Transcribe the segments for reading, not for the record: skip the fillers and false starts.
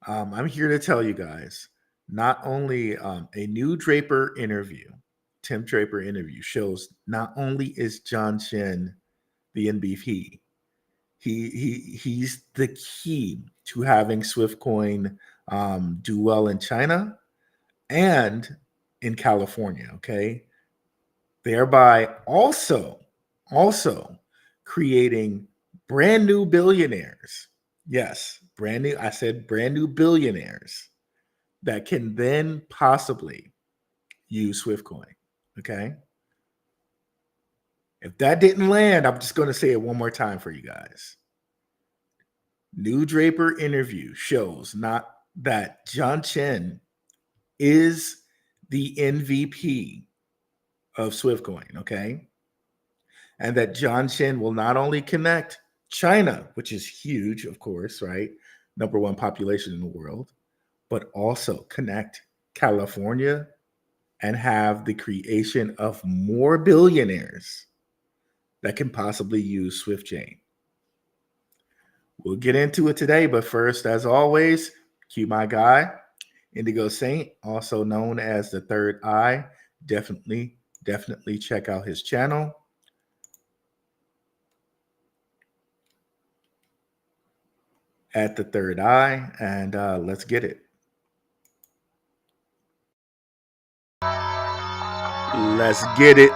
I'm here to tell you guys not only a new Draper interview, Tim Draper interview shows not only is John Shen the MVP, he's the key to having Swiftcoin do well in China and in California. Okay, thereby also creating brand new billionaires. Yes, brand new. I said brand new billionaires that can then possibly use Swiftcoin. Okay. If that didn't land, I'm just going to say it one more time for you guys. New Draper interview shows not that John Chen is the MVP of Swiftcoin, okay? And that John Chen will not only connect China, which is huge, of course, right? Number one population in the world, but also connect California and have the creation of more billionaires that can possibly use Swift Chain. We'll get into it today, but first, as always, cue my guy, Indigo Saint, also known as the Third Eye. Definitely check out his channel. At the Third Eye, and let's get it. Let's get it.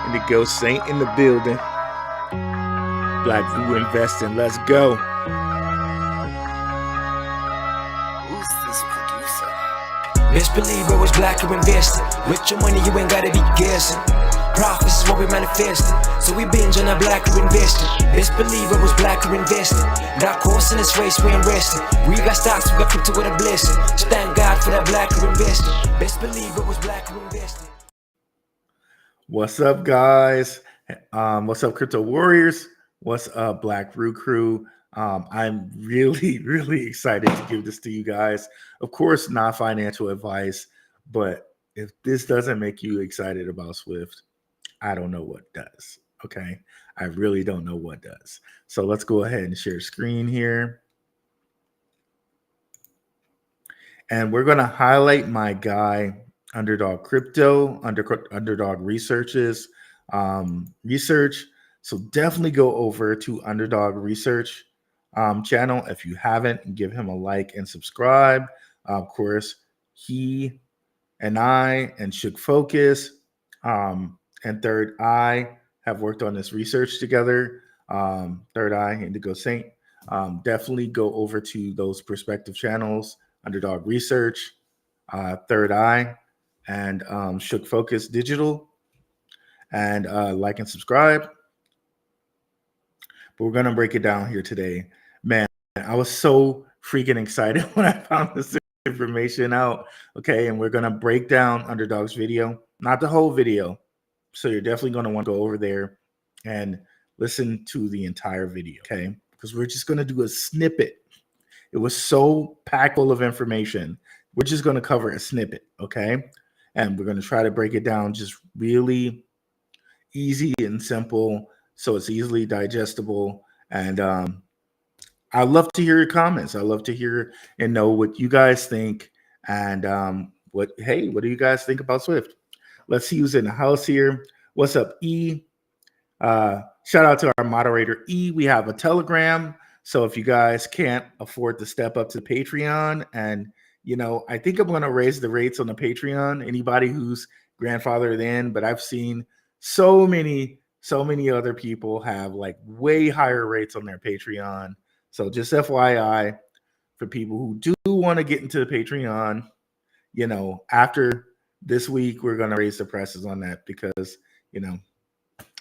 Indigo Saint in the building. Black View Investing. Let's go. Who's this producer? Best believe it was black or invested. With your money, you ain't gotta be guessing. Profits is what we manifested. So we binge on a black or invested. Best believe it was black or invested. Dark horse in this race, we ain't resting. We got stocks, we got crypto with a blessing. So thank God for that black or invested. Best believe it was black or invested. What's up, guys? What's up, Crypto Warriors? What's up, Black Brew Crew? I'm really excited to give this to you guys. Of course, not financial advice, but if this doesn't make you excited about Swift, I don't know what does. Okay, I really don't know what does. So let's go ahead and share screen here. And we're going to highlight my guy, Underdog Crypto, Underdog Research. So definitely go over to Underdog Research channel if you haven't, give him a like and subscribe. Of course, he and I and Shook Focus and Third Eye have worked on this research together. Third Eye, Indigo Saint. Definitely go over to those respective channels, Underdog Research, Third Eye, and Shook Focus Digital, and like and subscribe. But we're going to break it down here today. Man, I was so freaking excited when I found this information out. Okay, and we're going to break down Underdog's video, not the whole video. So you're definitely going to want to go over there and listen to the entire video, okay? Because we're just going to do a snippet. It was so packed full of information. We're just going to cover a snippet, okay? And we're going to try to break it down just really easy and simple, so it's easily digestible. And I'd love to hear your comments. I'd love to hear and know what you guys think. And what do you guys think about Swift? Let's see who's in the house here. What's up, E? Shout out to our moderator, E. We have a Telegram. So if you guys can't afford to step up to the Patreon, and I think I'm going to raise the rates on the Patreon. Anybody who's grandfathered in, but I've seen so many other people have like way higher rates on their Patreon. So just FYI for people who do want to get into the Patreon, after this week, we're going to raise the prices on that because,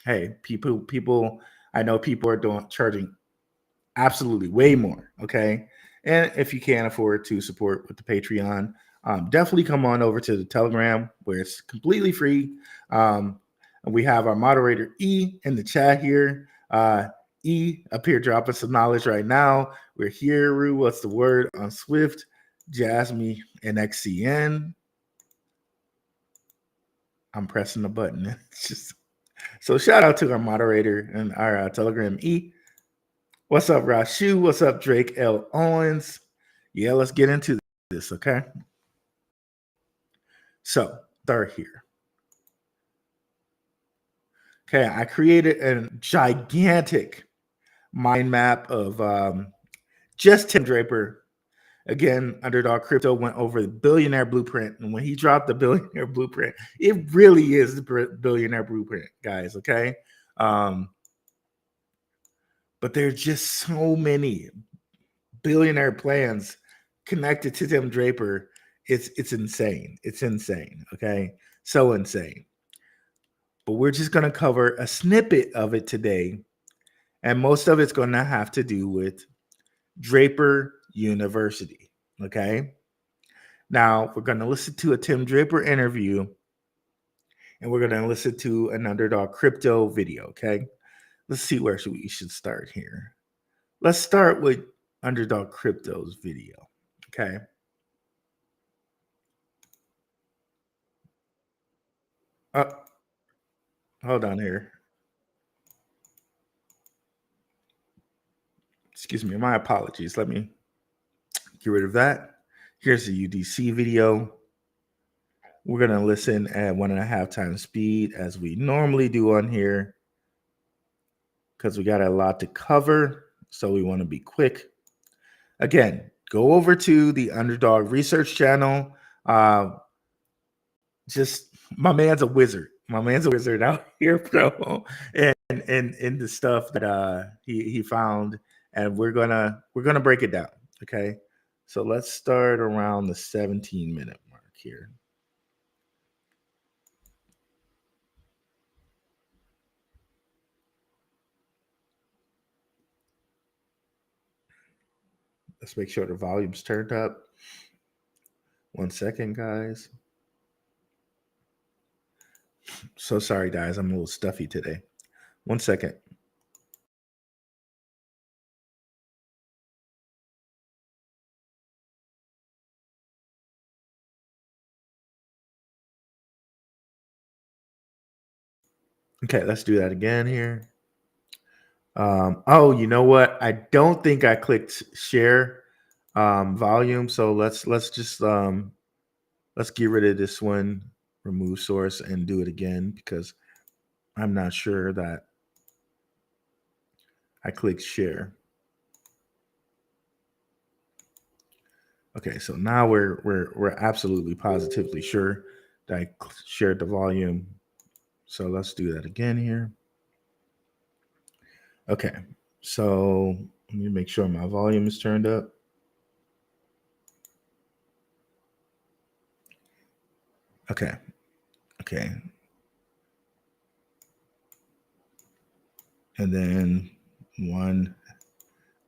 hey, people, I know people are charging absolutely way more. Okay. And if you can't afford to support with the Patreon, definitely come on over to the Telegram where it's completely free. And we have our moderator E in the chat here. E up here dropping some knowledge right now. We're here, Rue. What's the word on Swift, Jasmine, and XCN? I'm pressing the button. It's just so shout out to our moderator and our Telegram E. What's up, Rashu? What's up, Drake L. Owens? Yeah, let's get into this, okay? So, start here. Okay, I created a gigantic mind map of just Tim Draper. Again, Underdog Crypto went over the billionaire blueprint. And when he dropped the billionaire blueprint, it really is the billionaire blueprint, guys, okay? But there's just so many billionaire plans connected to Tim Draper. It's insane. It's insane, okay? So insane. But we're just going to cover a snippet of it today. And most of it's going to have to do with Draper University, okay? Now, we're going to listen to a Tim Draper interview, and we're going to listen to an Underdog Crypto video, okay? Let's see where we should start here. Let's start with Underdog Crypto's video, okay? Hold on here. Excuse me, my apologies. Let me get rid of that. Here's the UDC video. We're going to listen at 1.5 times speed as we normally do on here because we got a lot to cover, so we want to be quick. Again, go over to the Underdog Research channel. Just my man's a wizard. My man's a wizard out here, bro. And the stuff that he found, and we're gonna break it down. Okay, so let's start around the 17-minute mark here. Let's make sure the volume's turned up. 1 second, guys. So sorry, guys. I'm a little stuffy today. 1 second. Okay, let's do that again here. Oh, you know what? I don't think I clicked share volume. So let's just let's get rid of this one, remove source, and do it again because I'm not sure that I clicked share. Okay, so now we're absolutely positively sure that I shared the volume. So let's do that again here. Okay, so let me make sure my volume is turned up. Okay. And then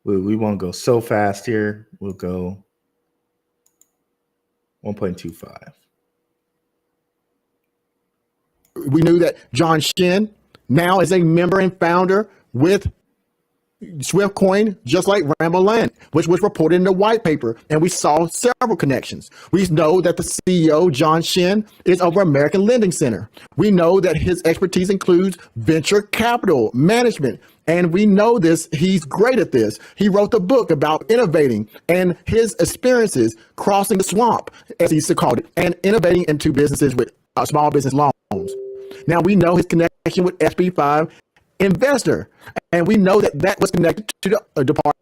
we won't go so fast here. We'll go 1.25. We knew that John Shen now is a member and founder with Swift Coin, just like Rambo Land, which was reported in the white paper, and we saw several connections. We know that the CEO, John Shen, is over American Lending Center. We know that his expertise includes venture capital management, and we know this. He's great at this. He wrote the book about innovating and his experiences crossing the swamp, as he used to call it, and innovating into businesses with small business loans. Now we know his connection with SB5 investor, and we know that that was connected to the Department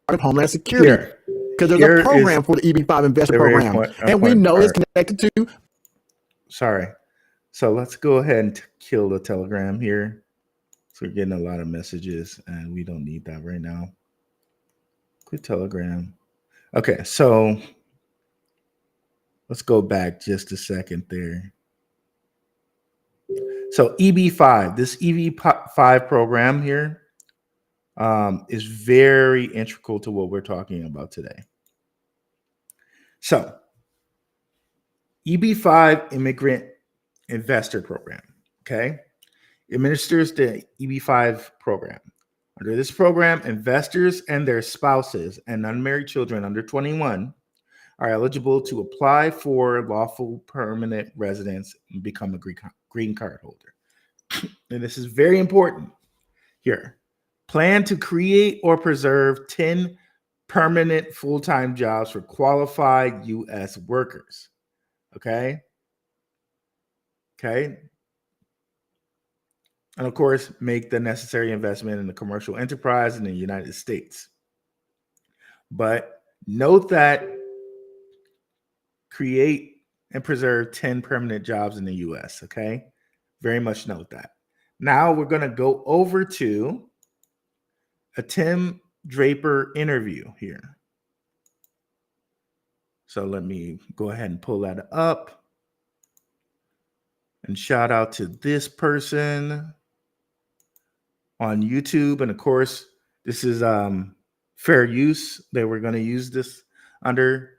of Homeland Security because there's a program for the EB5 investor program, and we know it's connected to. Sorry, so let's go ahead and kill the Telegram here. So we're getting a lot of messages, and we don't need that right now. Quit Telegram. Okay, so let's go back just a second there. So EB5, this EB5 program here is very integral to what we're talking about today. So EB5 Immigrant Investor Program, okay, administers the EB5 program. Under this program, investors and their spouses and unmarried children under 21 are eligible to apply for lawful permanent residence and become a green card holder. And this is very important here. Plan to create or preserve 10 permanent full-time jobs for qualified U.S. workers. Okay. Okay. And of course, make the necessary investment in the commercial enterprise in the United States. But note that create and preserve 10 permanent jobs in the US. Okay. Very much note that. Now we're going to go over to a Tim Draper interview here. So let me go ahead and pull that up. And shout out to this person on YouTube. And of course, this is fair use. They were going to use this under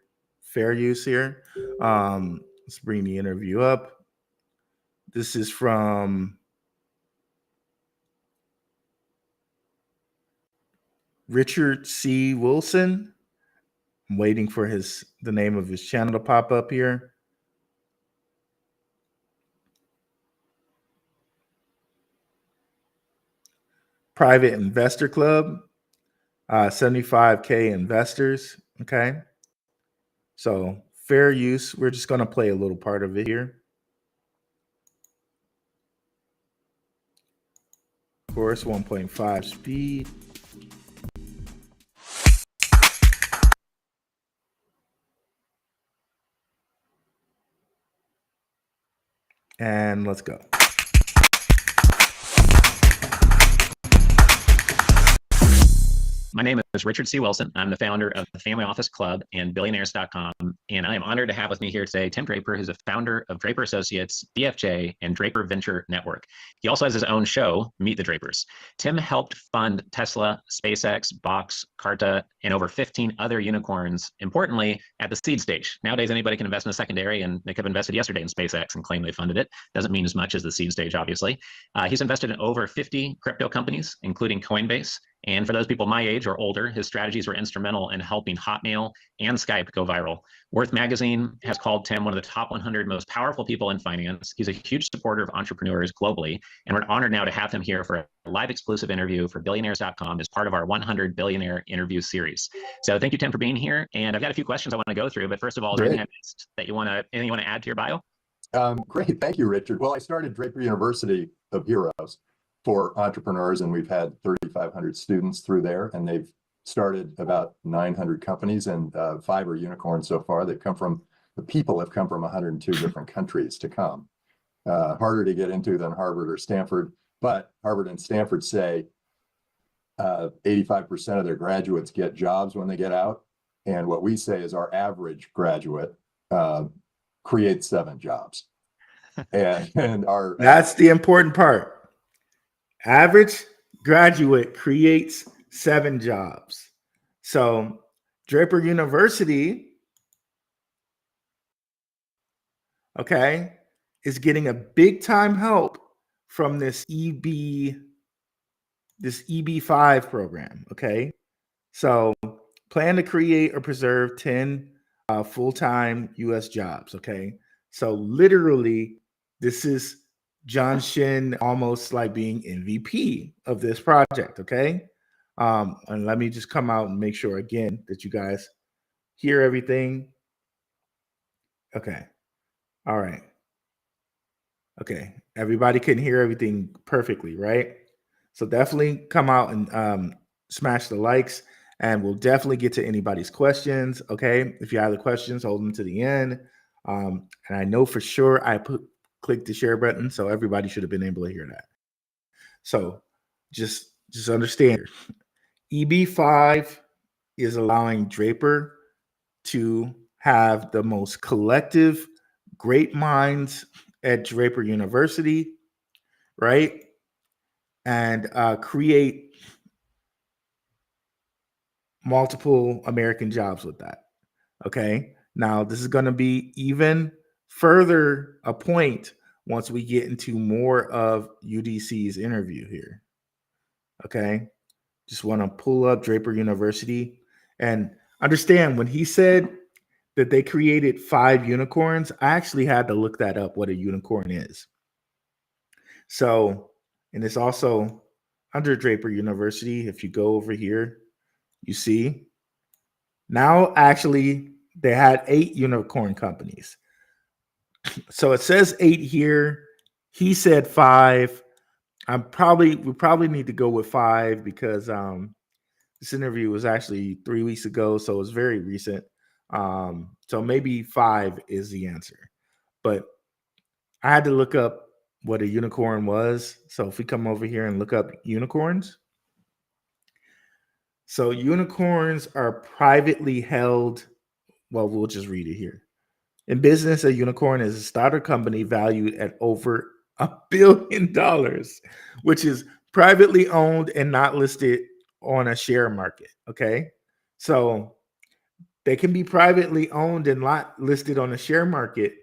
fair use here. Let's bring the interview up. This is from Richard C. Wilson. I'm waiting for the name of his channel to pop up here. Private Investor Club, 75K investors. Okay. So fair use. We're just going to play a little part of it here. Of course, 1.5 speed. And let's go. My name is Richard C. Wilson. I'm the founder of the Family Office Club and Billionaires.com. And I am honored to have with me here today Tim Draper, who's a founder of Draper Associates, BFJ, and Draper Venture Network. He also has his own show, Meet the Drapers. Tim helped fund Tesla, SpaceX, Box, Carta, and over 15 other unicorns, importantly, at the seed stage. Nowadays, anybody can invest in a secondary, and they could have invested yesterday in SpaceX and claim they funded it. Doesn't mean as much as the seed stage, obviously. He's invested in over 50 crypto companies, including Coinbase. And for those people my age or older, his strategies were instrumental in helping Hotmail and Skype go viral. Worth Magazine has called Tim one of the top 100 most powerful people in finance. He's a huge supporter of entrepreneurs globally, and we're honored now to have him here for a live exclusive interview for Billionaires.com as part of our 100 Billionaire interview series. So thank you, Tim, for being here. And I've got a few questions I want to go through, but first of all, is there anything I missed that anything you want to add to your bio? Great, thank you, Richard. Well, I started Draper University of Heroes for entrepreneurs, and we've had 3,500 students through there, and they've started about 900 companies, and 5 are unicorns so far. The people have come from 102 different countries to come. Harder to get into than Harvard or Stanford, but Harvard and Stanford say 85% of their graduates get jobs when they get out, and what we say is our average graduate creates 7 jobs. And our That's the important part. Average graduate creates 7 jobs. So Draper University, okay, is getting a big time help from this EB5 program. Okay. So plan to create or preserve 10 full-time US jobs. Okay. So literally, this is John Shen almost like being MVP of this project, okay? And let me just come out and make sure again that you guys hear everything. Okay. All right. Okay. Everybody can hear everything perfectly, right? So definitely come out and smash the likes, and we'll definitely get to anybody's questions, okay? If you have the questions, hold them to the end. And I know for sure I click the share button, so everybody should have been able to hear that. So just understand, EB5 is allowing Draper to have the most collective great minds at Draper University, right? And create multiple American jobs with that. Okay. Now this is going to be even further a point once we get into more of UDC's interview here. Okay. Just want to pull up Draper University and understand when he said that they created 5 unicorns, I actually had to look that up, what a unicorn is. So, and it's also under Draper University, if you go over here, you see now actually they had 8 unicorn companies. So it says 8 here. He said 5. We probably need to go with 5 because this interview was actually 3 weeks ago, so it's very recent. So maybe 5 is the answer. But I had to look up what a unicorn was. So if we come over here and look up unicorns. So unicorns are privately held. Well, we'll just read it here. In business, a unicorn is a startup company valued at over $1 billion, which is privately owned and not listed on a share market. Okay. So they can be privately owned and not listed on a share market,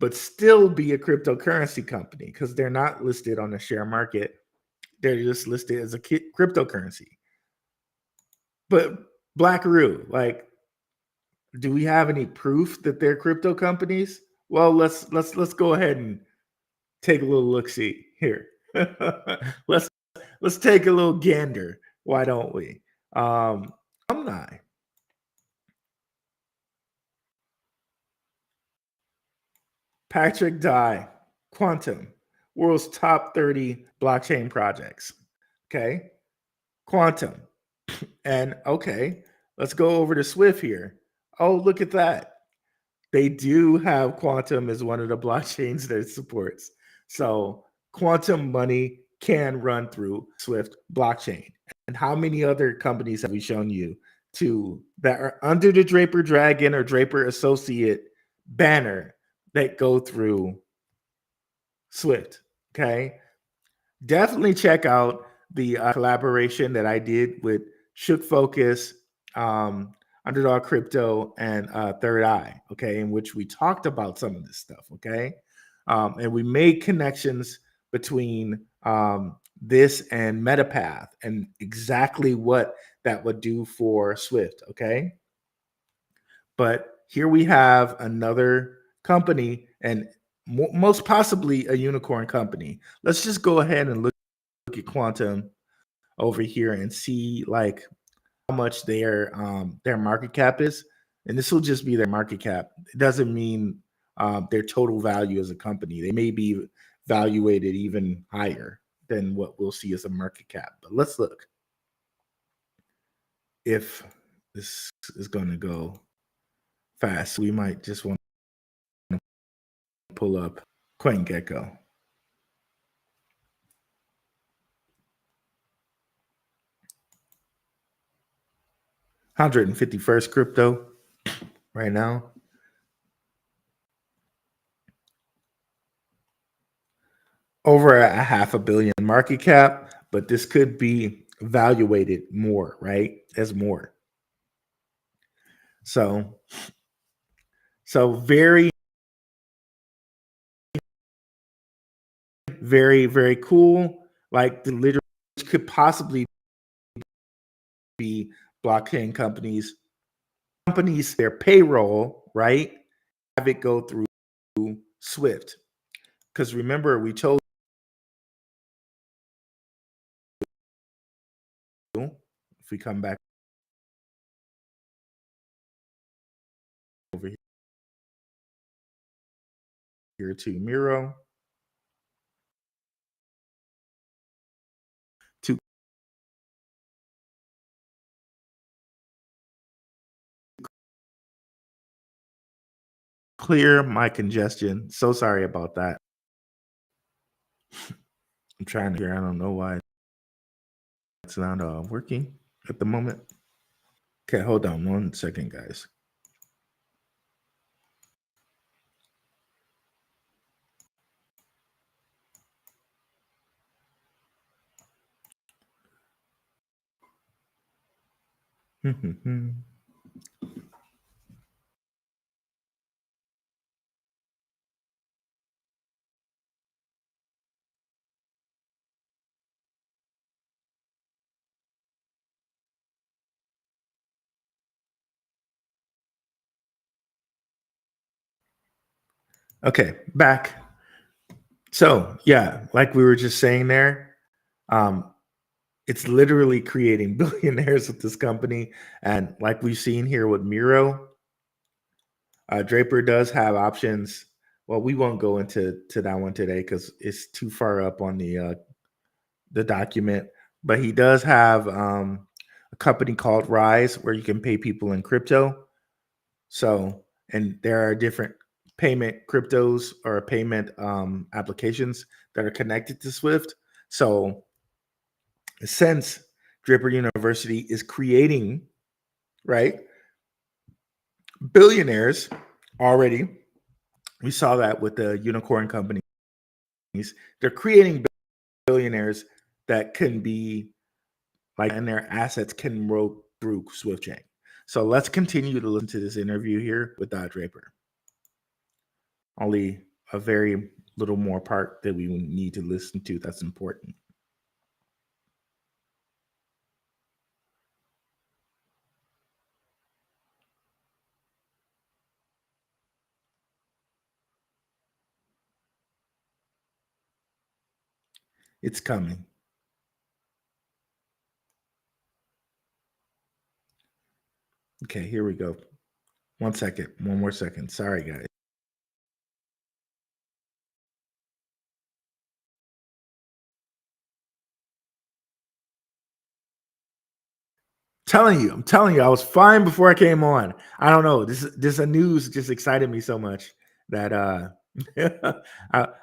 but still be a cryptocurrency company because they're not listed on the share market. They're just listed as a cryptocurrency. But Blackaroo, like, do we have any proof that they're crypto companies? Well, let's go ahead and take a little look-see here. let's take a little gander. Why don't we? Alumni. Patrick Dye, Quantum, world's top 30 blockchain projects. Okay. Quantum. And okay, let's go over to Swift here. Oh, look at that. They do have Quantum as one of the blockchains that it supports. So Quantum money can run through Swift blockchain. And how many other companies have we shown you that are under the Draper Dragon or Draper Associate banner that go through Swift? Okay. Definitely check out the collaboration that I did with Shook Focus, Underdog Crypto, and Third Eye, okay, in which we talked about some of this stuff, okay? And we made connections between this and Metapath and exactly what that would do for Swift, okay? But here we have another company and most possibly a unicorn company. Let's just go ahead and look at Quantum over here and see like how much their market cap is, and this will just be their market cap. It doesn't mean their total value as a company. They may be valuated even higher than what we'll see as a market cap. But let's look if this is going to go fast. We might just want to pull up CoinGecko. $151st crypto right now. Over a $500 million market cap, but this could be evaluated more, right? As more. So very, very, very cool. Like the literally could possibly be blockchain companies, their payroll, right? Have it go through Swift. Because remember, we told you, if we come back over here to Miro, to clear my congestion. So sorry about that. I'm trying to hear. I don't know why it's not working at the moment. Okay, hold on 1 second, guys. Okay, back. So yeah, like we were just saying there, It's literally creating billionaires with this company. And like we've seen here with Miro, Draper does have options. Well, we won't go into that one today because it's too far up on the document. But he does have a company called Rise where you can pay people in crypto. So, and there are different payment cryptos or payment applications that are connected to Swift. So, since Draper University is creating, right, billionaires already, we saw that with the unicorn companies. They're creating billionaires that can be like, and their assets can roll through Swift chain. So let's continue to listen to this interview here with Draper. Only a very little more part that we need to listen to that's important. It's coming. Okay, here we go. 1 second. One more second. Sorry, guys. I'm telling you, I was fine before I came on. I don't know. This news just excited me so much that I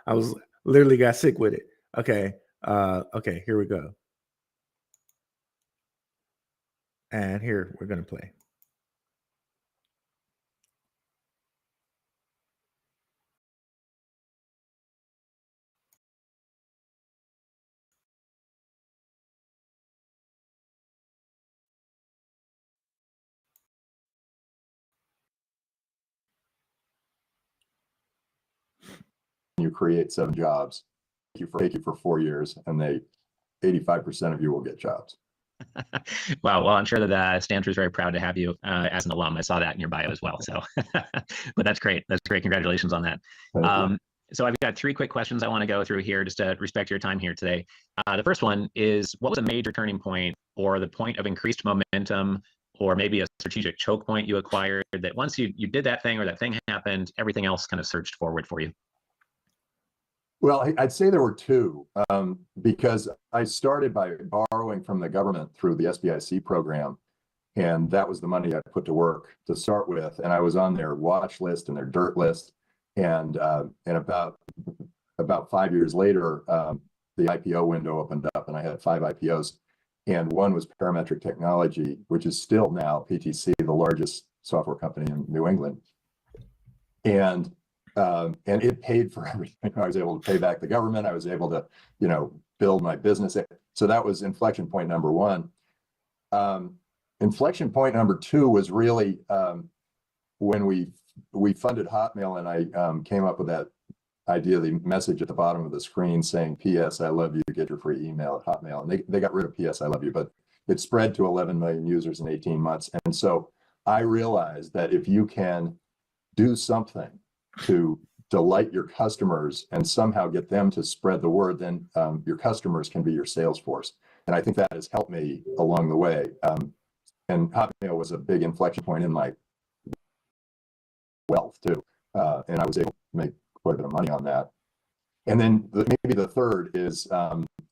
was literally got sick with it. Okay. Okay, here we go. And here we're gonna play. You create 7 jobs, take you for 4 years, and 85% of you will get jobs. Wow. Well, I'm sure that Stanford's very proud to have you as an alum. I saw that in your bio as well. So, but that's great. That's great. Congratulations on that. So I've got 3 quick questions I want to go through here just to respect your time here today. The first one is, what was a major turning point or the point of increased momentum, or maybe a strategic choke point you acquired that once you did that thing or that thing happened, everything else kind of surged forward for you? Well, I'd say there were 2, because I started by borrowing from the government through the SBIC program, and that was the money I put to work to start with. And I was on their watch list and their dirt list. And about 5 years later, the IPO window opened up, and I had 5 IPOs, and one was Parametric Technology, which is still now PTC, the largest software company in New England. And it paid for everything. I was able to pay back the government. I was able to, build my business. So that was inflection point number 1. Inflection point number 2 was really when we funded Hotmail, and I came up with that idea, the message at the bottom of the screen saying, "P.S. I love you, get your free email at Hotmail." And they got rid of "P.S. I love you," but it spread to 11 million users in 18 months. And so I realized that if you can do something to delight your customers and somehow get them to spread the word, then your customers can be your sales force. And I think that has helped me along the way. And Hotmail was a big inflection point in my wealth too. And I was able to make quite a bit of money on that. And then maybe the third is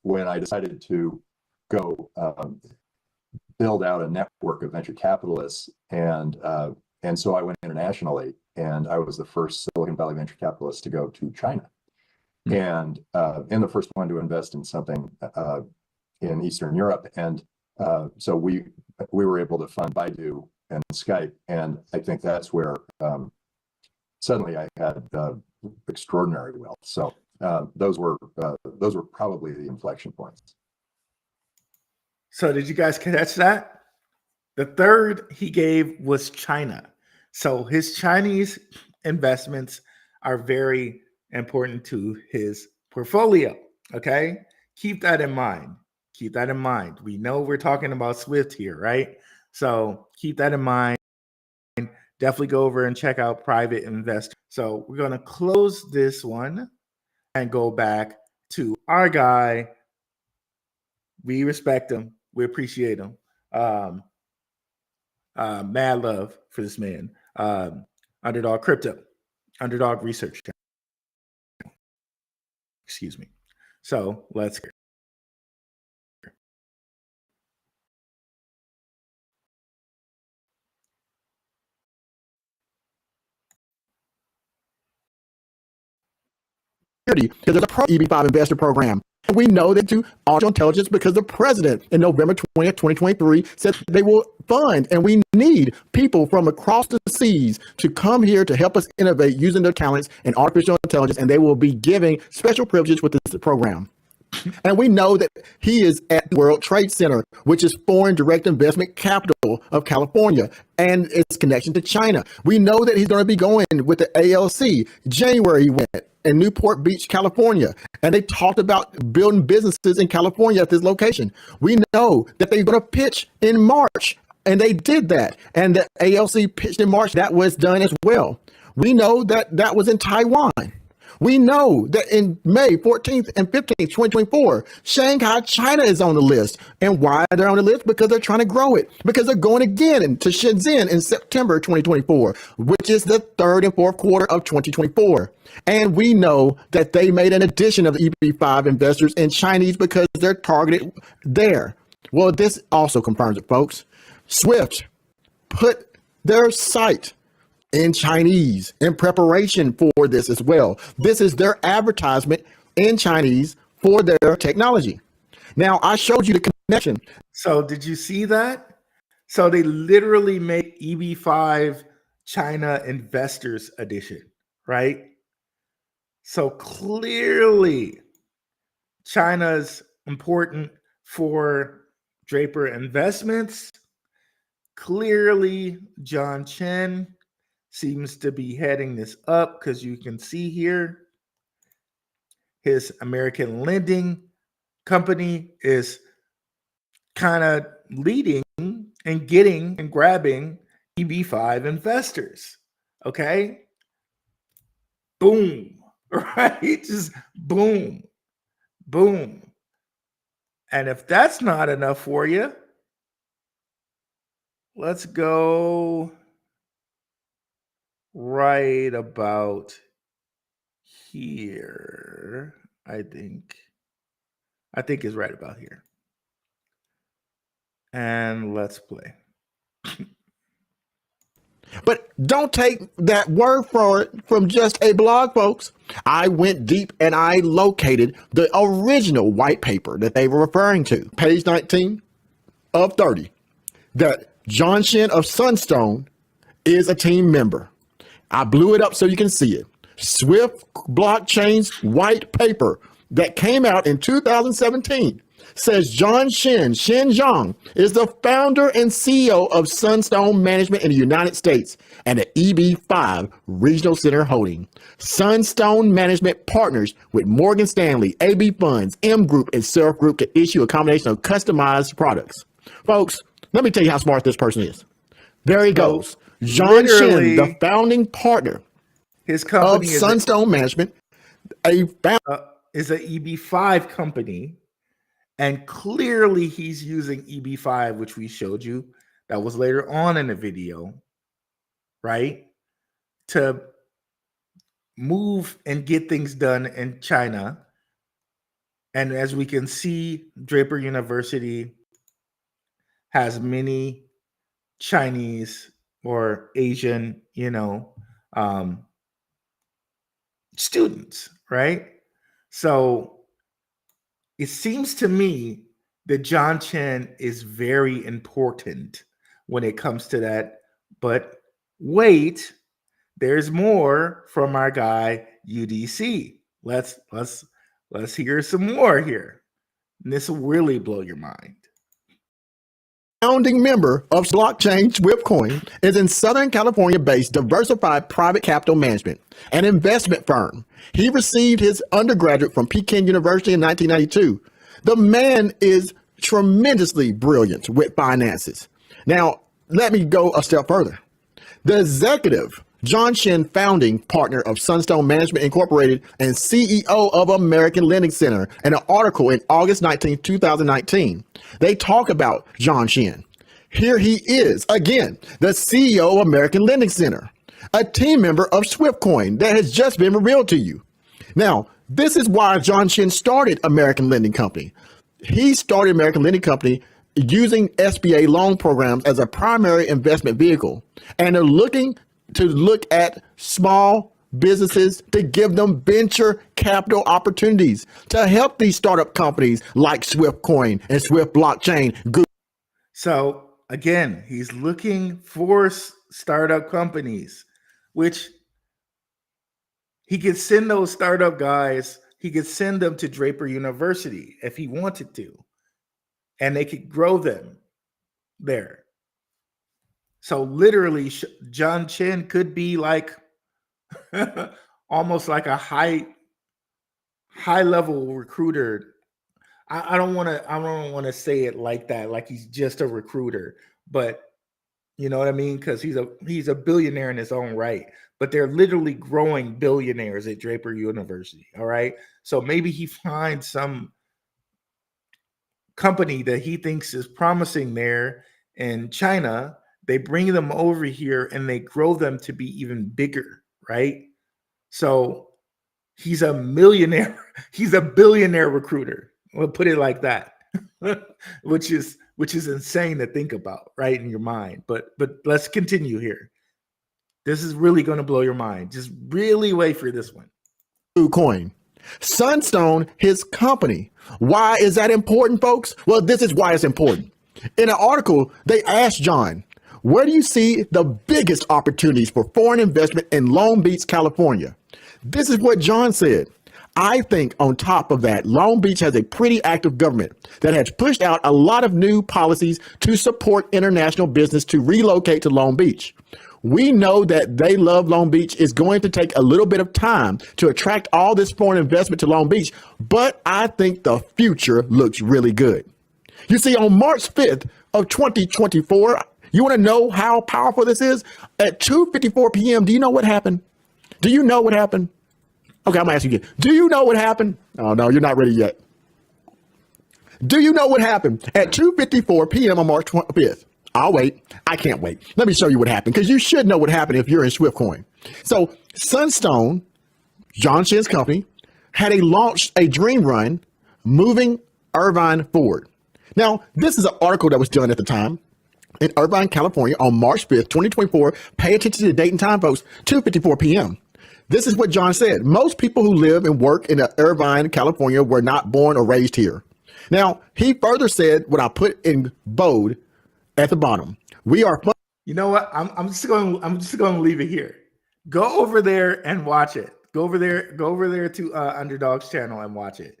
when I decided to go build out a network of venture capitalists. And so I went internationally, and I was the first Silicon Valley venture capitalist to go to China, and the first one to invest in something in Eastern Europe. And so we were able to fund Baidu and Skype, and I think that's where suddenly I had extraordinary wealth. So those were probably the inflection points. So did you guys catch that? The third he gave was China. So his Chinese investments are very important to his portfolio. Okay. Keep that in mind. Keep that in mind. We know we're talking about Swift here, right? So keep that in mind. Definitely go over and check out Private Investor. So we're going to close this one and go back to our guy, We respect him. We appreciate him. Mad love for this man. Underdog Crypto, Underdog Research. Excuse me. So let's hear. Because there's a pro EB5 investor program. And we know that to artificial intelligence because the president in November 20th, 2023 said they will fund, and we need people from across the seas to come here to help us innovate using their talents in artificial intelligence, and they will be giving special privileges with this program. And we know that he is at the World Trade Center, which is foreign direct investment capital of California, and its connection to China. We know that he's going to be going with the ALC. January he went in Newport Beach, California, and they talked about building businesses in California at this location. We know that they're going to pitch in March, and they did that. And the ALC pitched in March. That was done as well. We know that that was in Taiwan. We know that in May 14th and 15th, 2024, Shanghai, China is on the list. And why they're on the list? Because they're trying to grow it. Because they're going again to Shenzhen in September 2024, which is the third and fourth quarter of 2024. And we know that they made an addition of EB5 investors in Chinese because they're targeted there. Well, this also confirms it, folks. SWFT put their site in Chinese in preparation for this as well. This is their advertisement in Chinese for their technology. Now, I showed you the connection. So did you see that? So they literally make EB5 China Investors Edition, right? So clearly China's important for Draper Investments. Clearly John Chen seems to be heading this up because you can see here his American lending company is kind of leading and getting and grabbing EB5 investors. Okay. Boom. Right? Just boom. Boom. And if that's not enough for you, let's go right about here. I think is right about here. And let's play. But don't take that word for it from just a blog, folks. I went deep and I located the original white paper that they were referring to, page 19 of 30, that John Shen of Sunstone is a team member. I blew it up so you can see it. SWFT blockchain's white paper that came out in 2017 says John Shen Zhang is the founder and CEO of Sunstone Management in the United States and the EB5 Regional Center Holding. Sunstone Management partners with Morgan Stanley, AB Funds, M Group, and Surf Group to issue a combination of customized products. Folks, let me tell you how smart this person is. There he goes. John Shen, the founding partner his company of Sunstone Management, is an EB5 company, and clearly he's using EB5, which we showed you. That was later on in the video, right? To move and get things done in China. And as we can see, Draper University has many Chinese or Asian, students, right? So it seems to me that John Chen is very important when it comes to that. But wait, there's more from our guy UDC. Let's hear some more here. And this will really blow your mind. Founding member of blockchain SwiftCoin is in Southern California-based Diversified Private Capital Management, an investment firm. He received his undergraduate from Peking University in 1992. The man is tremendously brilliant with finances. Now, let me go a step further. The executive John Shen, founding partner of Sunstone Management Incorporated and CEO of American Lending Center, in an article in August 19, 2019. They talk about John Shen. Here he is, again, the CEO of American Lending Center, a team member of SwiftCoin that has just been revealed to you. Now, this is why John Shen started American Lending Company. He started American Lending Company using SBA loan programs as a primary investment vehicle. And they're looking to look at small businesses to give them venture capital opportunities to help these startup companies like SwiftCoin and Swift Blockchain. So again, he's looking for startup companies, which he could send those startup guys, he could send them to Draper University if he wanted to, and they could grow them there. So literally, John Chen could be like almost like a high level recruiter. I don't want to say it like that, like he's just a recruiter, but you know what I mean? Because he's a billionaire in his own right. But they're literally growing billionaires at Draper University. All right. So maybe he finds some company that he thinks is promising there in China. They bring them over here and they grow them to be even bigger, right? So he's a millionaire. He's a billionaire recruiter. We'll put it like that, which is insane to think about, right, in your mind. But let's continue here. This is really going to blow your mind. Just really wait for this one. Coin. Sunstone, his company. Why is that important, folks? Well, this is why it's important. In an article, they asked John, where do you see the biggest opportunities for foreign investment in Long Beach, California? This is what John said. I think on top of that, Long Beach has a pretty active government that has pushed out a lot of new policies to support international business to relocate to Long Beach. We know that they love Long Beach. It's going to take a little bit of time to attract all this foreign investment to Long Beach, but I think the future looks really good. You see, on March 5th of 2024, you want to know how powerful this is? At 2:54 p.m., do you know what happened? Do you know what happened? Okay, I'm going to ask you again. Do you know what happened? Oh, no, you're not ready yet. Do you know what happened? At 2:54 p.m. on March 5th. I'll wait. I can't wait. Let me show you what happened, because you should know what happened if you're in SwiftCoin. So Sunstone, John Shen's company, had launched a dream run moving Irvine forward. Now, this is an article that was done at the time in Irvine, California on March 5th, 2024. Pay attention to the date and time, folks, 2:54 p.m. This is what John said. Most people who live and work in Irvine, California were not born or raised here. Now, he further said what I put in bold at the bottom. We are. You know what? I'm just going to leave it here. Go over there and watch it. Go over there to Underdog's channel and watch it.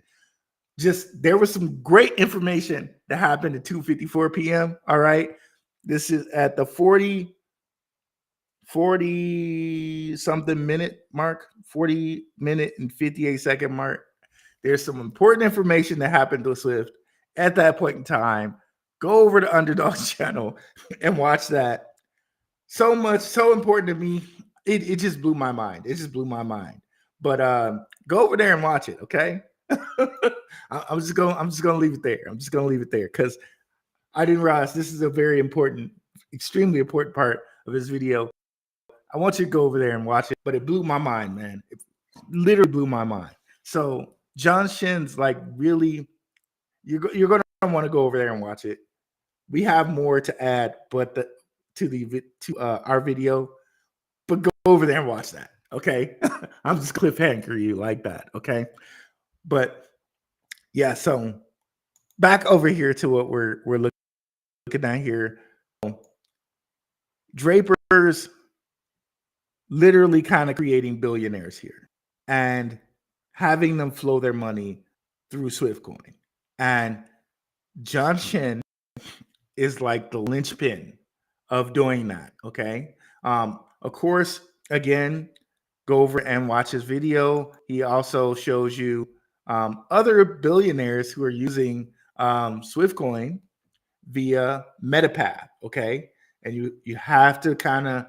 Just, there was some great information that happened at 2:54 p.m. All right. This is at the 40 something minute mark, 40 minute and 58 second mark. There's some important information that happened to Swift at that point in time. Go over to Underdog's channel and watch that. So important to me. It just blew my mind. It just blew my mind. But go over there and watch it, okay? I'm just gonna leave it there. I'm just gonna leave it there because I didn't realize this is a very important, extremely important part of this video. I want you to go over there and watch it, but it blew my mind, man. It literally blew my mind. So John Shen's like really, you're gonna want to go over there and watch it. We have more to add, but to our video, but go over there and watch that. Okay, I'm just cliffhanger you like that. Okay, but yeah. So back over here to what we're looking at here. Draper's literally kind of creating billionaires here and having them flow their money through SwiftCoin. And John Shen is like the linchpin of doing that. Okay. Of course, again, go over and watch his video. He also shows you other billionaires who are using SwiftCoin via Metapath. Okay. And you have to kind of,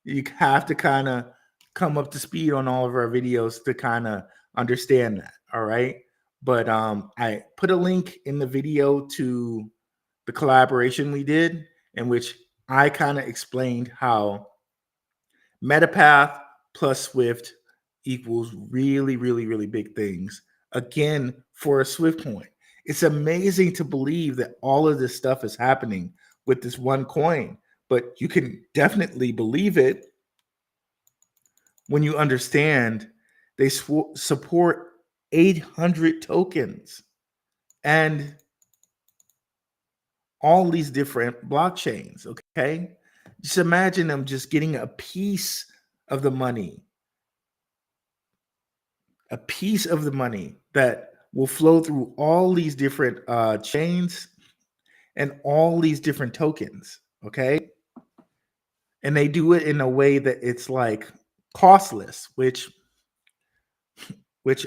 You have to kind of come up to speed on all of our videos to kind of understand that. All right. But I put a link in the video to the collaboration we did, in which I kind of explained how Metapath plus Swift equals really, really, really big things. Again, for a Swift coin. It's amazing to believe that all of this stuff is happening with this one coin, but you can definitely believe it when you understand they support 800 tokens and all these different blockchains. Okay. Just imagine them just getting a piece of the money, that will flow through all these different chains and all these different tokens. Okay. And they do it in a way that it's like costless, which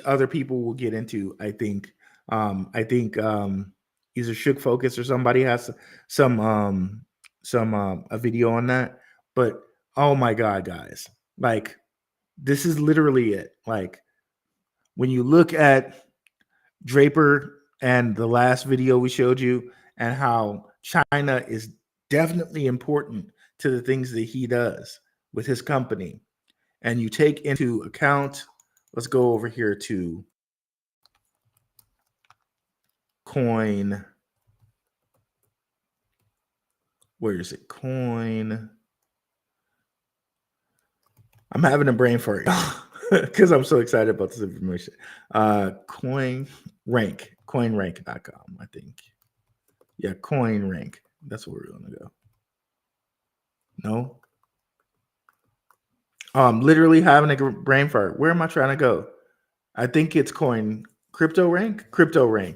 other people will get into. I think either Shook Focus or somebody has some a video on that. But oh my god, guys, like this is literally it. Like when you look at Draper and the last video we showed you, and how China is definitely important to the things that he does with his company, and you take into account, let's go over here to coin. Where is it? Coin. I'm having a brain fart because I'm so excited about this information. Coinrank.com, I think. Yeah, CoinRank. That's where we're gonna go. No. I'm literally having a brain fart. Where am I trying to go? I think it's CryptoRank.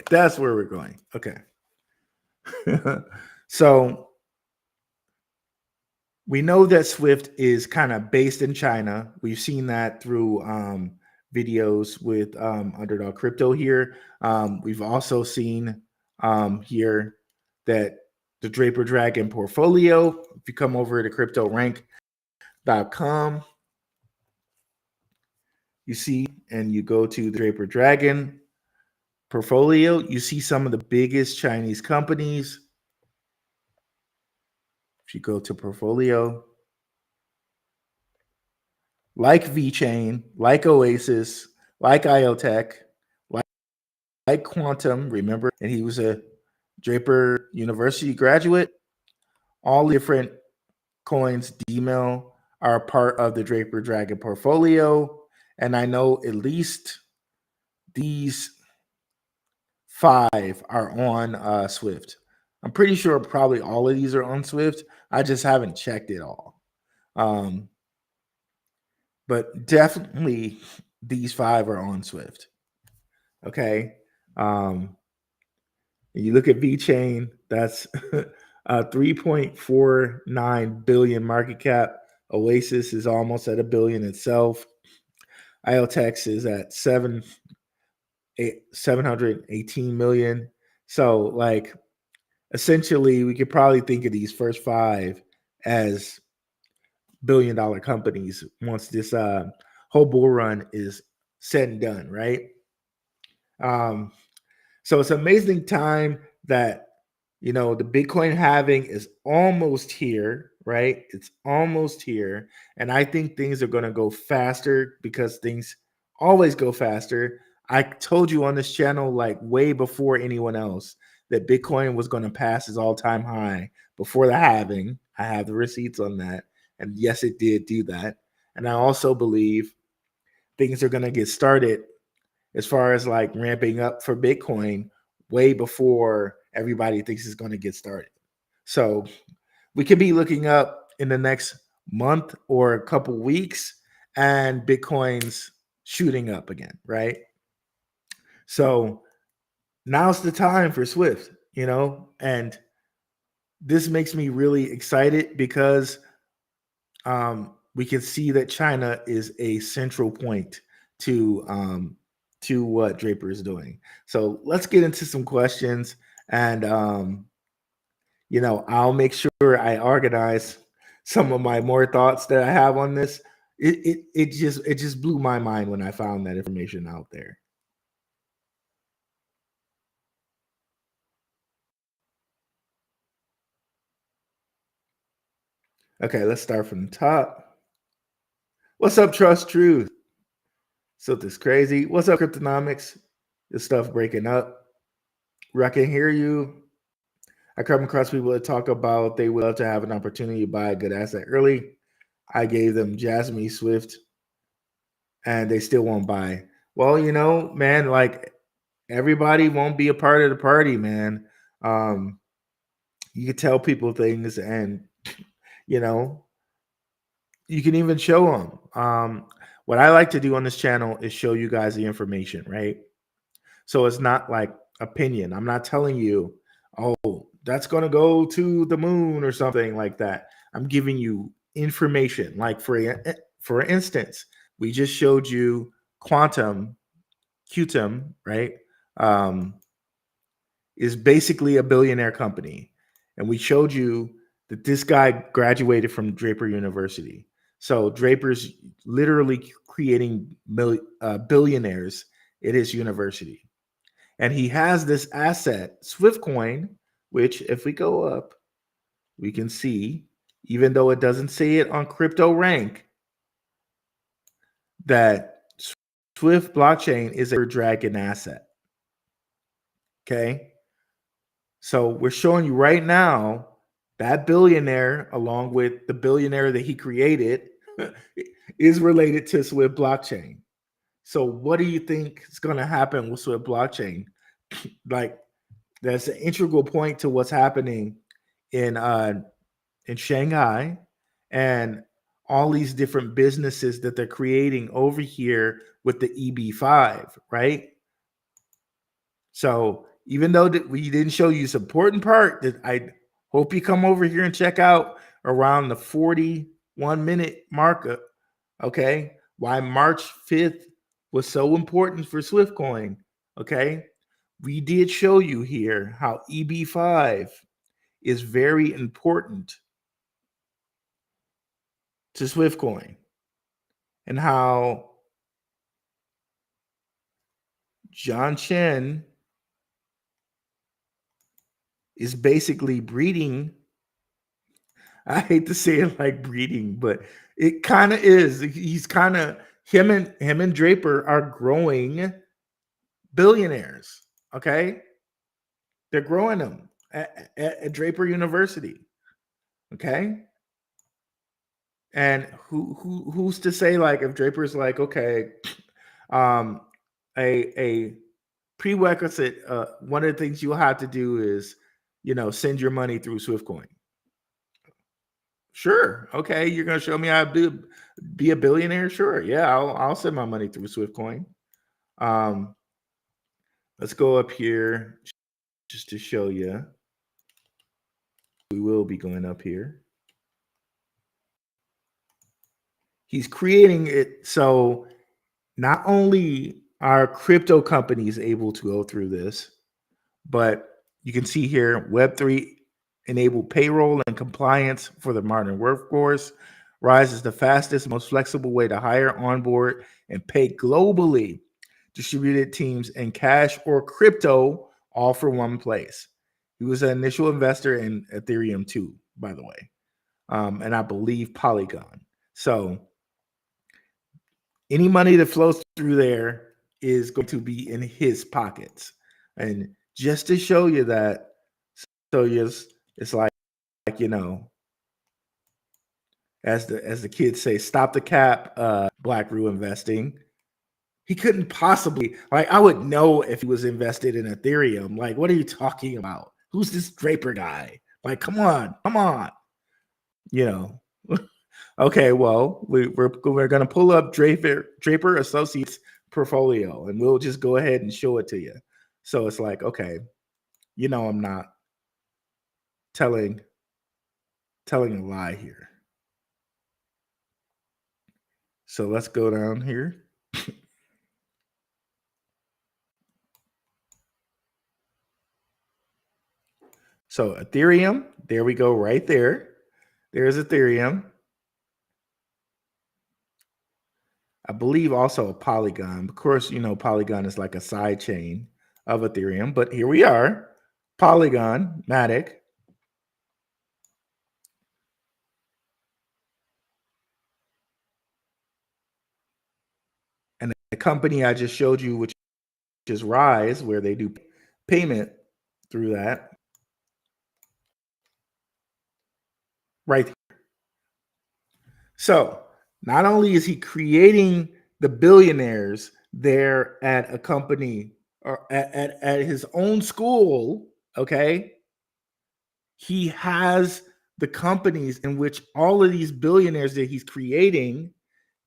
That's where we're going. Okay. So we know that Swift is kind of based in China. We've seen that through videos with Underdog Crypto here. We've also seen here that the Draper Dragon portfolio, if you come over to CryptoRank.com, you see, and you go to the Draper Dragon portfolio, you see some of the biggest Chinese companies. If you go to portfolio, like VeChain, like Oasis, like IoTech, like Quantum, remember, and he was a Draper University graduate. All different coins, DML, are part of the Draper Dragon portfolio. And I know at least these 5 are on Swift. I'm pretty sure probably all of these are on Swift. I just haven't checked it all. But definitely these 5 are on Swift. Okay. You look at VeChain, that's 3.49 billion market cap. Oasis is almost at $1 billion itself. IoTex is at 718 million. So like essentially we could probably think of these first 5 as billion-dollar companies once this whole bull run is said and done, right? So it's an amazing time that, you know, the Bitcoin halving is almost here, right? It's almost here. And I think things are going to go faster because things always go faster. I told you on this channel, like way before anyone else, that Bitcoin was going to pass its all-time high before the halving. I have the receipts on that. And yes, it did do that. And I also believe things are going to get started as far as like ramping up for Bitcoin way before everybody thinks it's going to get started. So we could be looking up in the next month or a couple weeks and Bitcoin's shooting up again, right? So now's the time for Swift, you know, and this makes me really excited because we can see that China is a central point to what Draper is doing. So let's get into some questions, and you know, I'll make sure I organize some of my more thoughts that I have on this. It just blew my mind when I found that information out there. Okay, let's start from the top. What's up, Trust Truth? So this crazy. What's up, Cryptonomics? This stuff breaking up. I can hear you. I come across people that talk about they would love to have an opportunity to buy a good asset early. I gave them Jasmine Swift, and they still won't buy. Well, you know, man, like everybody won't be a part of the party, man. You can tell people things, and you know, you can even show them. What I like to do on this channel is show you guys the information, right? So it's not like opinion. I'm not telling you, oh, that's going to go to the moon or something like that. I'm giving you information. Like for instance, we just showed you Quantum, right? Is basically a billionaire company. And we showed you that this guy graduated from Draper University. So Draper's literally creating billionaires at his university. And he has this asset, Swift Coin, which if we go up, we can see, even though it doesn't say it on Crypto Rank, that Swift blockchain is a dragon asset. Okay. So we're showing you right now that billionaire, along with the billionaire that he created, is related to Swift blockchain. So what do you think is going to happen with Swift blockchain? Like, that's an integral point to what's happening in Shanghai and all these different businesses that they're creating over here with the EB5, right? So even though we didn't show you this important part that I hope you come over here and check out around the 41-minute markup, okay? Why March 5th was so important for Swiftcoin, okay? We did show you here how EB5 is very important to Swiftcoin and how Chen is basically breeding. I hate to say it like breeding, but it kind of is. He's kind of him and Draper are growing billionaires. Okay, they're growing them at Draper University. Okay, and who's to say, like, if Draper's like, okay, a prerequisite, one of the things you'll have to do is, send your money through Swiftcoin. Sure. Okay, you're gonna show me how to be a billionaire? Sure. Yeah, I'll send my money through Swiftcoin. Let's go up here just to show you. We will be going up here. He's creating it so not only are crypto companies able to go through this, but you can see here Web3 enabled payroll and compliance for the modern workforce. Rise is the fastest, most flexible way to hire, onboard, and pay globally. Distributed teams in cash or crypto, all for one place. He was an initial investor in Ethereum too, by the way, and I believe Polygon. So any money that flows through there is going to be in his pockets. And just to show you that, so yes, it's like as the kids say, stop the cap, Black Rue investing. He couldn't possibly, like, I would know if he was invested in Ethereum. Like, what are you talking about? Who's this Draper guy? Like, come on. Okay, well, we're going to pull up Draper Associates portfolio, and we'll just go ahead and show it to you. So it's like, okay, I'm not telling a lie here. So let's go down here. So Ethereum, there we go, right there. There's Ethereum. I believe also a Polygon. Of course, you know, Polygon is like a side chain of Ethereum, but here we are. Polygon, Matic. And the company I just showed you, which is Rise, where they do payment through that. Right. So not only is he creating the billionaires there at a company or at his own school, okay, he has the companies in which all of these billionaires that he's creating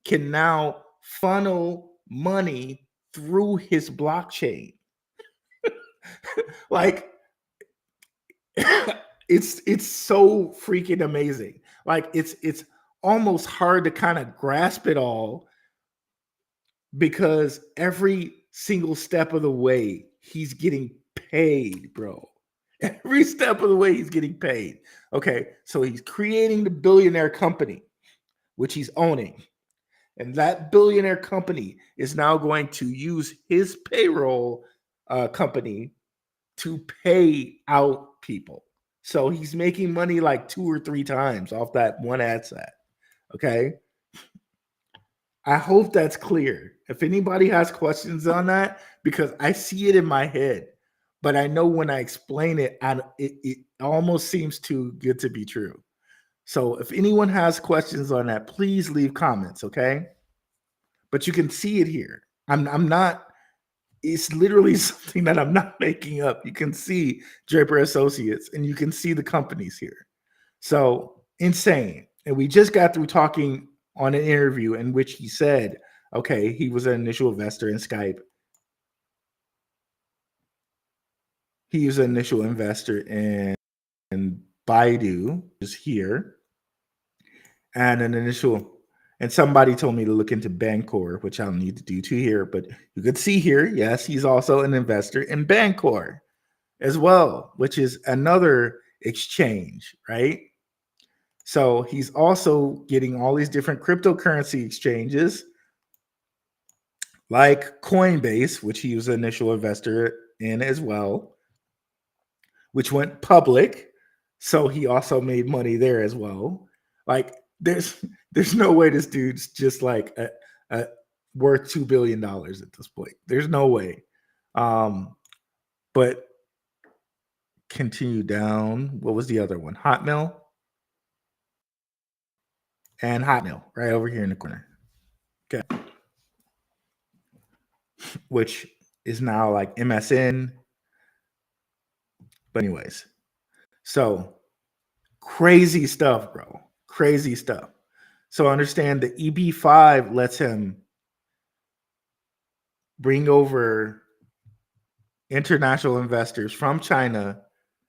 can now funnel money through his blockchain. Like it's so freaking amazing. Like it's almost hard to kind of grasp it all, because every single step of the way he's getting paid, bro. Every step of the way he's getting paid. Okay, so he's creating the billionaire company, which he's owning. And that billionaire company is now going to use his payroll company to pay out people. So he's making money like 2 or 3 times off that one ad set. Okay. I hope that's clear. If anybody has questions on that, because I see it in my head, but I know when I explain it, it almost seems too good to be true. So if anyone has questions on that, please leave comments, okay? But you can see it here. I'm not, it's literally something that I'm not making up. You can see Draper Associates and you can see the companies here. So insane. And we just got through talking on an interview in which he said, okay, he was an initial investor in Skype. He was an initial investor in Baidu, is here. And somebody told me to look into Bancor, which I don't need to do to here, but you could see here, yes, he's also an investor in Bancor as well, which is another exchange, right? So he's also getting all these different cryptocurrency exchanges like Coinbase, which he was an initial investor in as well, which went public. So he also made money there as well. Like there's no way this dude's just like worth $2 billion at this point. There's no way. But continue down. What was the other one? Hotmail. And Hotmail right over here in the corner. Okay. Which is now like MSN. But anyways, so crazy stuff, bro. Crazy stuff. So understand the EB5 lets him bring over international investors from China,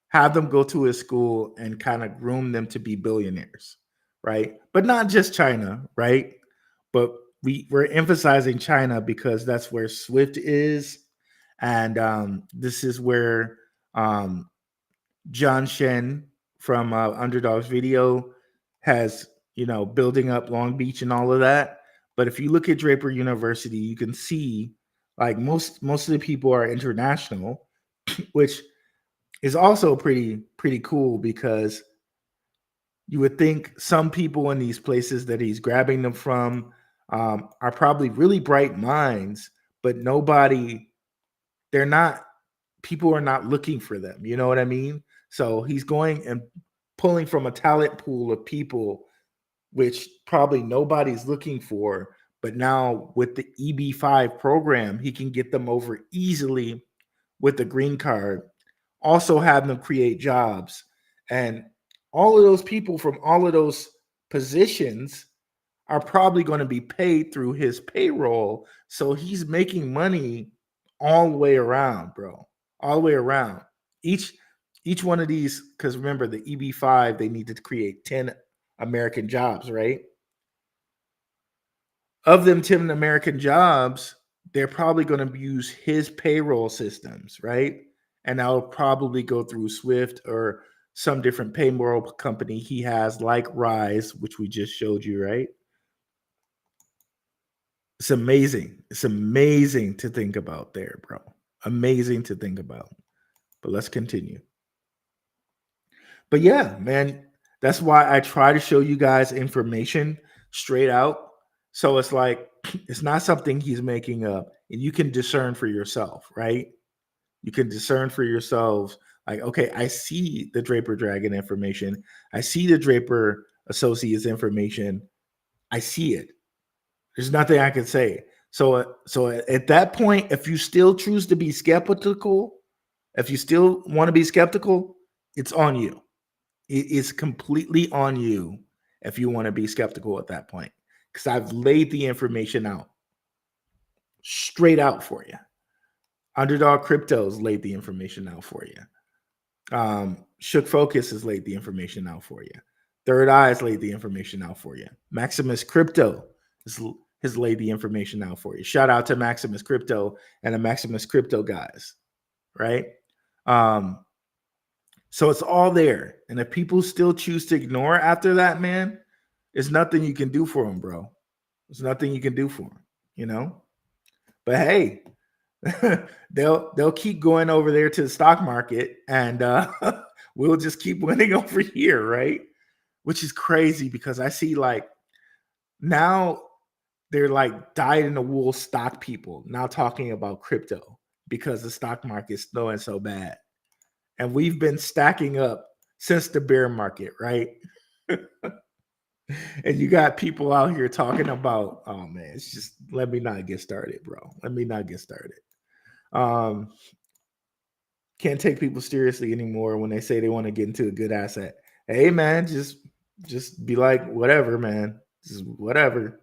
have them go to his school and kind of groom them to be billionaires, right? But not just China, right? But we're emphasizing China because that's where SWFT is. And this is where John Shen from Underdog's video has, building up Long Beach and all of that. But if you look at Draper University, you can see like most of the people are international, which is also pretty cool, because you would think some people in these places that he's grabbing them from are probably really bright minds, but people are not looking for them. You know what I mean? So he's going and pulling from a talent pool of people, which probably nobody's looking for. But now with the EB5 program, he can get them over easily with the green card, also have them create jobs. And all of those people from all of those positions are probably going to be paid through his payroll. So he's making money all the way around, bro. All the way around. Each one of these, because remember the EB5, they need to create 10 American jobs, right? Of them 10 American jobs, they're probably going to use his payroll systems, right? And that'll probably go through SWFT or some different payroll company he has, like Rise, which we just showed you, right? It's amazing. It's amazing to think about there, bro. Amazing to think about. But let's continue. But yeah, man, that's why I try to show you guys information straight out. So it's like, it's not something he's making up, and you can discern for yourself, right? You can discern for yourselves, like, okay, I see the Draper Dragon information. I see the Draper Associates information. I see it. There's nothing I can say. So at that point, if you still choose to be skeptical, if you still want to be skeptical, it's on you. It is completely on you if you want to be skeptical at that point, because I've laid the information out straight out for you. Underdog Cryptos laid the information out for you. Shook Focus has laid the information out for you. Third Eye has laid the information out for you. Maximus Crypto has laid the information out for you. Shout out to Maximus Crypto and the Maximus Crypto guys, right? So it's all there. And if people still choose to ignore after that, man, there's nothing you can do for them, bro. There's nothing you can do for them, you know? But hey, they'll keep going over there to the stock market, and we'll just keep winning over here, right? Which is crazy, because I see, like, now they're like dyed in the wool stock people now talking about crypto because the stock market's doing so bad. And we've been stacking up since the bear market, right? And you got people out here talking about, oh man, it's just, let me not get started, bro. Let me not get started. Can't take people seriously anymore when they say they want to get into a good asset. Hey man, just be like, whatever, man. Just whatever.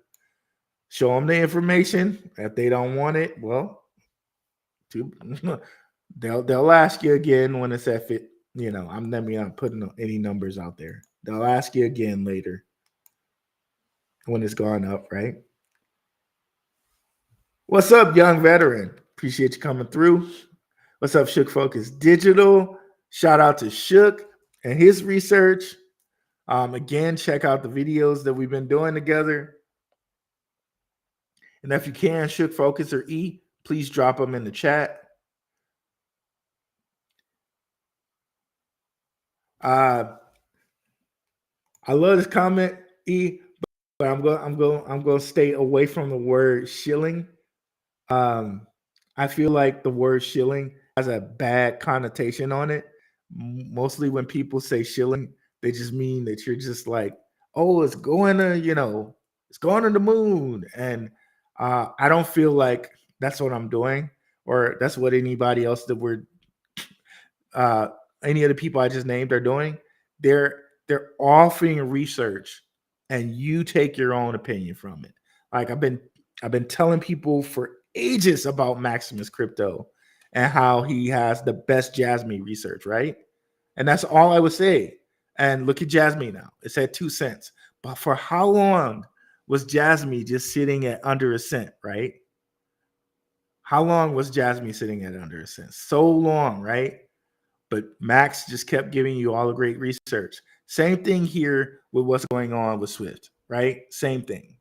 Show them the information. If they don't want it, well, they'll ask you again when it's at fit. You know, I'm not putting any numbers out there. They'll ask you again later when it's gone up, right? What's up, young veteran? Appreciate you coming through. What's up, Shook Focus Digital? Shout out to Shook and his research. Again, check out the videos that we've been doing together. And if you can, Shook Focus or E, please drop them in the chat. I love this comment, E, but I'm going to stay away from the word shilling. I feel like the word shilling has a bad connotation on it. Mostly when people say shilling, they just mean that you're just like, oh, it's going to, it's going to the moon. And I don't feel like that's what I'm doing, or that's what anybody else that any of the people I just named are doing. They're offering research, and you take your own opinion from it. Like I've been telling people for ages about Maximus Crypto and how he has the best Jasmine research, right? And that's all I would say. And look at Jasmine now. It's at 2 cents. But for how long was Jasmine just sitting at under a cent, right? How long was Jasmine sitting at under a cent? So long, right? But Max just kept giving you all the great research. Same thing here with what's going on with Swift, right? Same thing.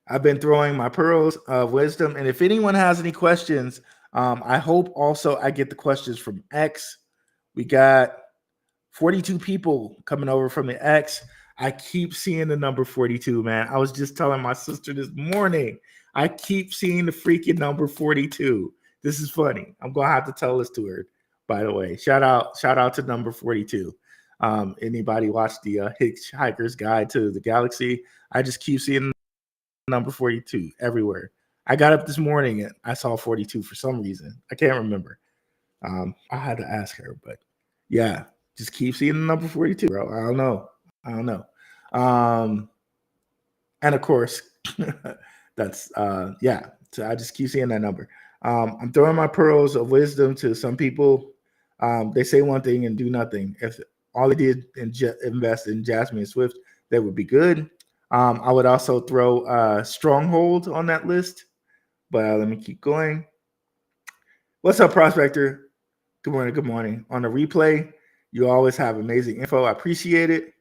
I've been throwing my pearls of wisdom. And if anyone has any questions, I hope also I get the questions from X. We got 42 people coming over from the X. I keep seeing the number 42, man. I was just telling my sister this morning, I keep seeing the freaking number 42. This is funny. I'm going to have to tell this to her, by the way. Shout out to number 42. Anybody watch the Hitchhiker's Guide to the Galaxy? I just keep seeing number 42 everywhere. I got up this morning and I saw 42 for some reason. I can't remember. I had to ask her, but yeah, just keep seeing the number 42, bro. I don't know. And of course, that's yeah. So I just keep seeing that number. I'm throwing my pearls of wisdom to some people. They say one thing and do nothing. If all they did invest in Jasmine and Swift, that would be good. I would also throw Stronghold on that list, but let me keep going. What's up, Prospector? Good morning. Good morning. On the replay, you always have amazing info. I appreciate it.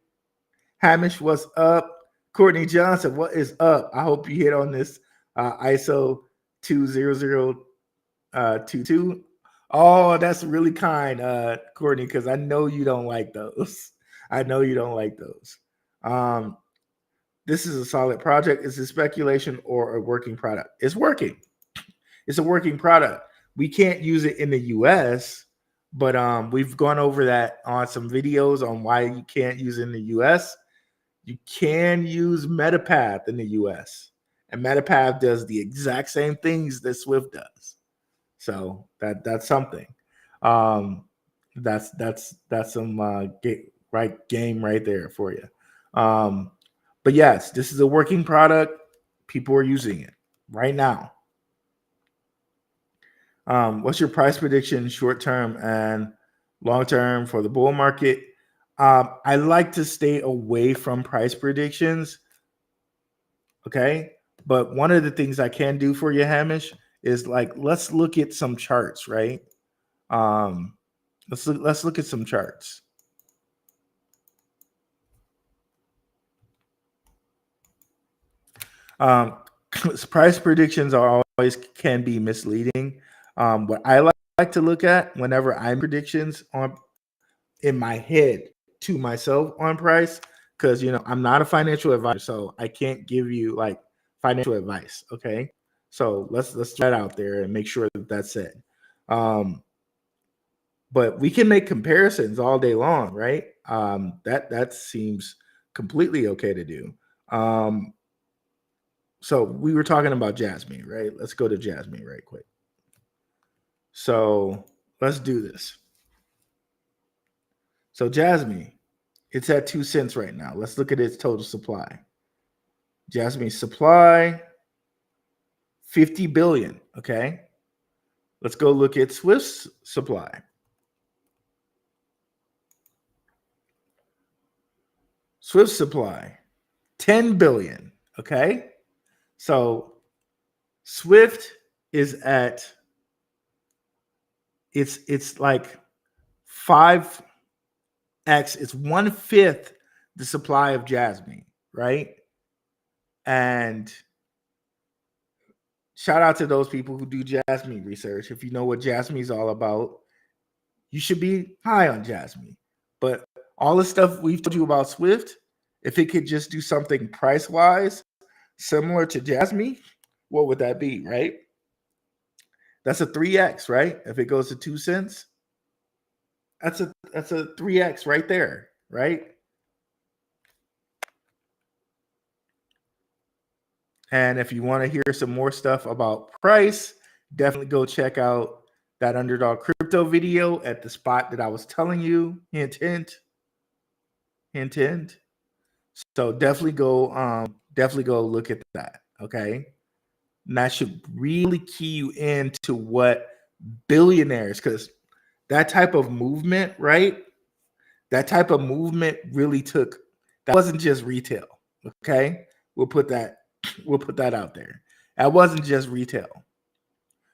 Hamish, what's up? Courtney Johnson, what is up? I hope you hit on this ISO 20022. Oh, that's really kind, Courtney, because I know you don't like those. I know you don't like those. This is a solid project. Is it speculation or a working product? It's working. It's a working product. We can't use it in the US, but we've gone over that on some videos on why you can't use it in the US. You can use Metapath in the US, and Metapath does the exact same things that Swift does. So that's something. That's some game right there for you. But yes, this is a working product. People are using it right now. What's your price prediction, short term and long term for the bull market? I like to stay away from price predictions. Okay. But one of the things I can do for you, Hamish, is let's look at some charts, right? Let's look at some charts. Price predictions are always can be misleading. What I like to look at whenever I'm predictions on in my head to myself on price, because I'm not a financial advisor, so I can't give you financial advice. Okay, so let's throw that out there and make sure that that's said. But we can make comparisons all day long, right? That seems completely okay to do. So we were talking about Jasmine, right? Let's go to Jasmine right quick. So let's do this. So Jasmine, it's at 2 cents right now. Let's look at its total supply. Jasmine supply, 50 billion. Okay. Let's go look at Swift's supply. Swift supply, 10 billion. Okay. So Swift is at it's like 5x, it's 1/5 the supply of Jasmine, right? And shout out to those people who do Jasmine research. If you know what Jasmine is all about, you should be high on Jasmine. But all the stuff we've told you about Swift, if it could just do something price-wise similar to Jasmine, what would that be, right? That's a 3x, right? If it goes to 2 cents, that's a 3x right there, right? And if you want to hear some more stuff about price, definitely go check out that Underdog Crypto video at the spot that I was telling you. Hint, hint. Hint, hint. So definitely go look at that. Okay. And that should really key you into what billionaires, because that type of movement, right? That type of movement really that wasn't just retail. Okay. We'll put that out there. That wasn't just retail.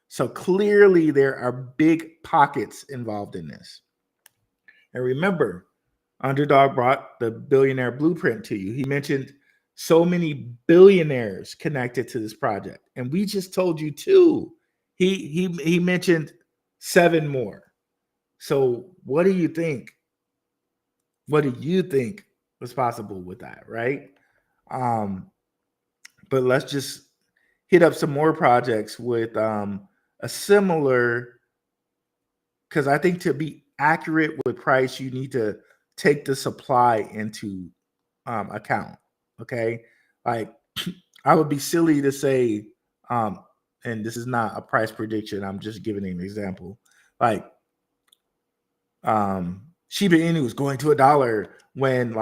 So clearly there are big pockets involved in this. And remember, Underdog brought the billionaire blueprint to you. He mentioned so many billionaires connected to this project, and we just told you 2. He mentioned 7 more. So what do you think? What do you think was possible with that, right? But let's just hit up some more projects with a similar, because I think to be accurate with price, you need to take the supply into account. Okay. Like I would be silly to say, and this is not a price prediction, I'm just giving an example. Like Shiba Inu is going to $1 when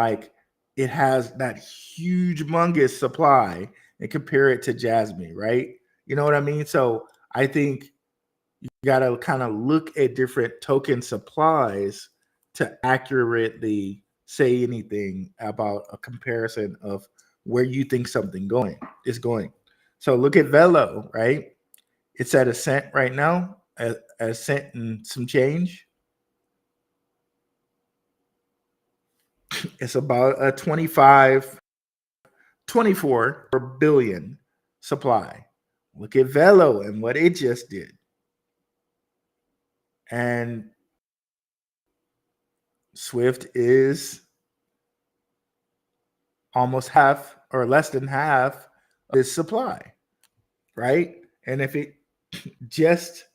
it has that huge humongous supply, and compare it to Jasmine, right? You know what I mean? So I think you got to kind of look at different token supplies to accurately say anything about a comparison of where you think something is going. So look at Velo, right? It's at $0.01 right now, a cent and some change. It's about a 24 billion supply. Look at Velo and what it just did. And Swift is almost half or less than half of this supply, right? And if it just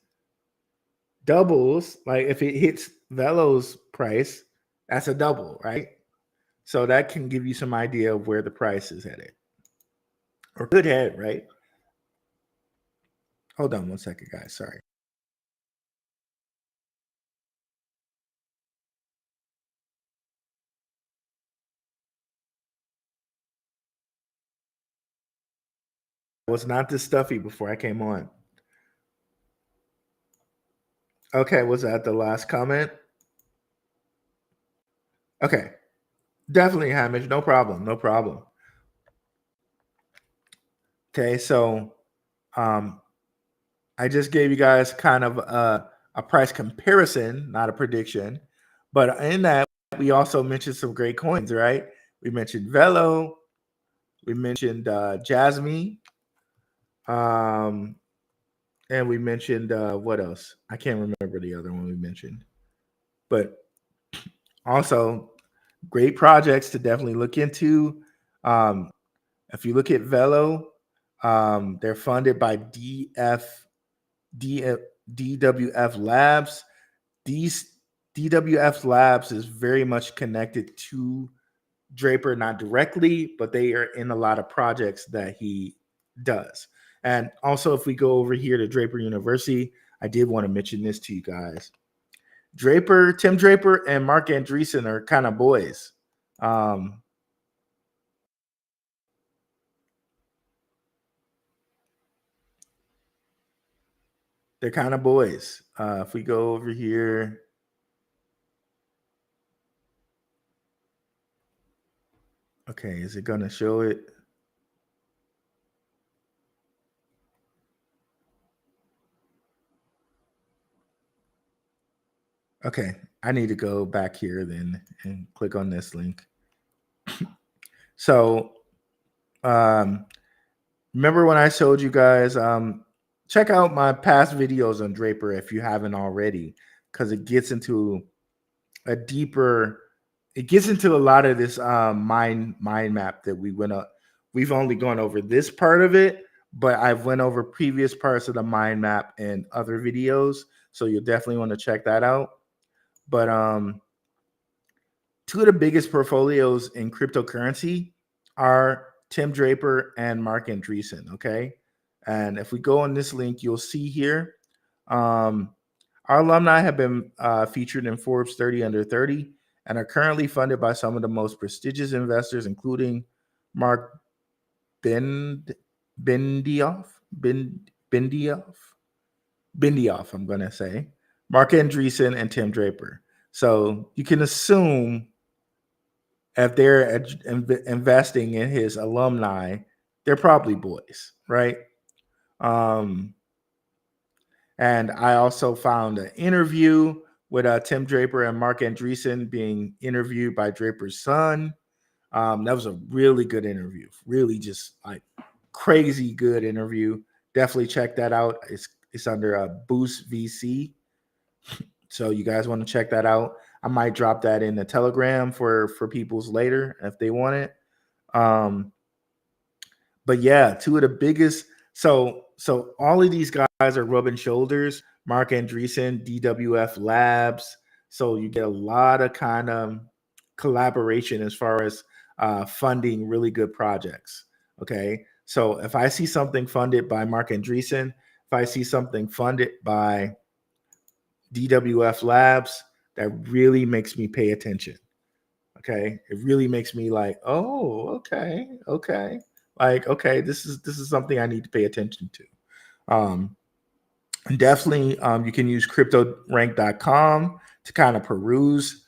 doubles, like if it hits Velo's price, that's a double, right? So that can give you some idea of where the price is headed or could head, right? Hold on one second, guys. Sorry. I was not this stuffy before I came on. Okay, was that the last comment? Okay. Definitely, Hamish. No problem. No problem. Okay, so I just gave you guys kind of a price comparison, not a prediction. But in that, we also mentioned some great coins, right? We mentioned Velo. We mentioned Jasmine. And we mentioned what else? I can't remember the other one we mentioned. But also, great projects to definitely look into. If you look at Velo, they're funded by DWF Labs. These DWF Labs is very much connected to Draper, not directly, but they are in a lot of projects that he does. And also, if we go over here to Draper University, I did want to mention this to you guys. Tim Draper, and Mark Andreessen are kind of boys. They're kind of boys. If we go over here, okay, is it going to show it? Okay, I need to go back here then and click on this link. So, remember when I showed you guys, check out my past videos on Draper if you haven't already, because it gets into a lot of this mind map that we went up. We've only gone over this part of it, but I've went over previous parts of the mind map in other videos, so you'll definitely want to check that out. But two of the biggest portfolios in cryptocurrency are Tim Draper and Mark Andreessen, okay? And if we go on this link, you'll see here, our alumni have been featured in Forbes 30 Under 30 and are currently funded by some of the most prestigious investors, including Mark Bendioff, I'm going to say, Mark Andreessen, and Tim Draper. So you can assume if they're investing in his alumni, they're probably boys, right? And I also found an interview with Tim Draper and Mark Andreessen being interviewed by Draper's son. That was a really good interview, really just like crazy good interview. Definitely check that out. It's under Boost VC. So you guys want to check that out. I might drop that in the Telegram for people's later if they want it. But yeah, two of the biggest. So all of these guys are rubbing shoulders. Mark Andreessen, DWF Labs. So you get a lot of kind of collaboration as far as funding really good projects. Okay. So if I see something funded by Mark Andreessen, if I see something funded by DWF Labs, that really makes me pay attention. Okay. It really makes me like, oh, okay. Like, okay, this is something I need to pay attention to. And definitely you can use cryptorank.com to kind of peruse,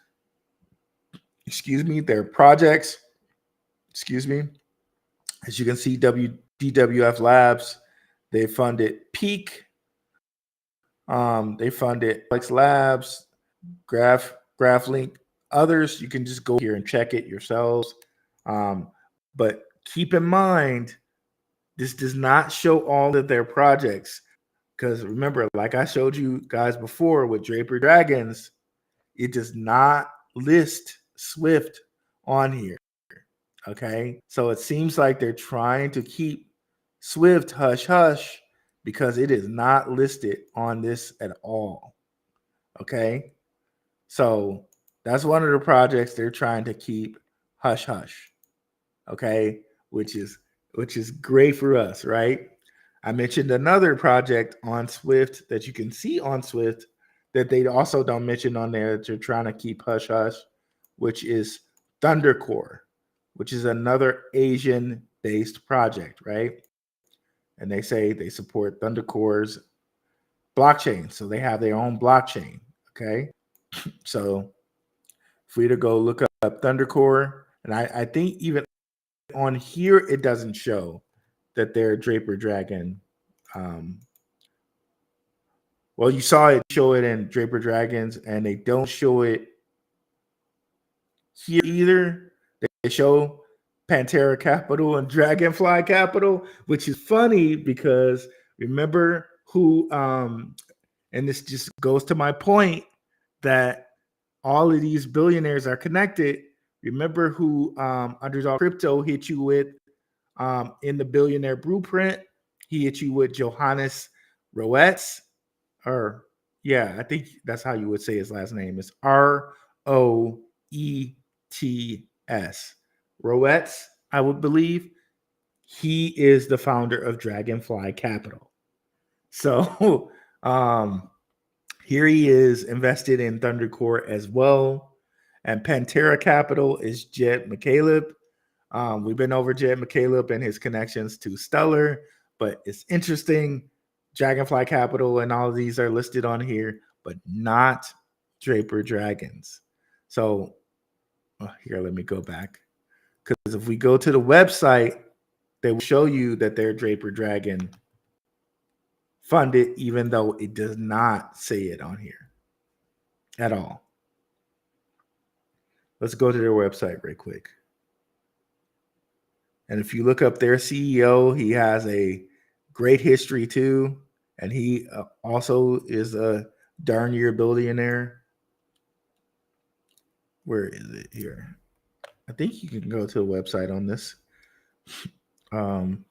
their projects. As you can see, DWF Labs, they funded Peak. They funded Flex Labs, GraphLink, others, you can just go here and check it yourselves. But keep in mind, this does not show all of their projects. Because remember, like I showed you guys before with Draper Dragons, it does not list Swift on here. Okay. So it seems like they're trying to keep Swift hush hush because it is not listed on this at all. Okay. So that's one of the projects they're trying to keep hush hush. Okay. Which is great for us, right? I mentioned another project on Swift that you can see on Swift that they also don't mention on there that you're trying to keep hush hush, which is Thundercore, which is another Asian-based project, right? And they say they support Thundercore's blockchain, so they have their own blockchain, okay? So if we to go look up Thundercore, and I think even on here it doesn't show that they're Draper Dragon. Well, you saw it show it in Draper Dragons, and they don't show it here either. They show Pantera Capital and Dragonfly Capital, which is funny because remember who and this just goes to my point that all of these billionaires are connected. Remember who Underdog Crypto hit you with in the Billionaire Blueprint? He hit you with Johannes Roetz, or yeah, I think that's how you would say his last name. It's Roets. Roetz, I would believe. He is the founder of Dragonfly Capital. So here he is invested in Thundercore as well. And Pantera Capital is Jed McCaleb. We've been over Jed McCaleb and his connections to Stellar, but it's interesting. Dragonfly Capital and all of these are listed on here, but not Draper Dragons. So here, let me go back. Because if we go to the website, they will show you that they're Draper Dragon funded, even though it does not say it on here at all. Let's go to their website real quick. And if you look up their CEO, he has a great history too. And he also is a darn near billionaire. Where is it here? I think you can go to a website on this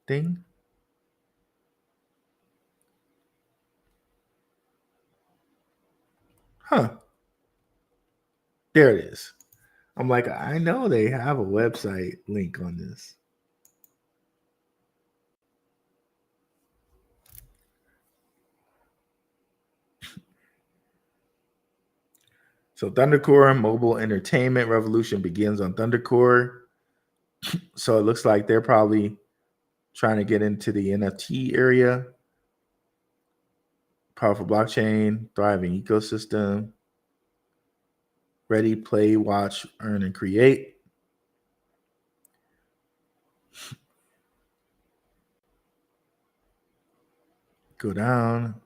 thing. Huh. There it is. I'm like, I know they have a website link on this. So Thundercore mobile entertainment revolution begins on Thundercore. So it looks like they're probably trying to get into the NFT area. Powerful blockchain, thriving ecosystem. Ready, play, watch, earn, and create. Go down.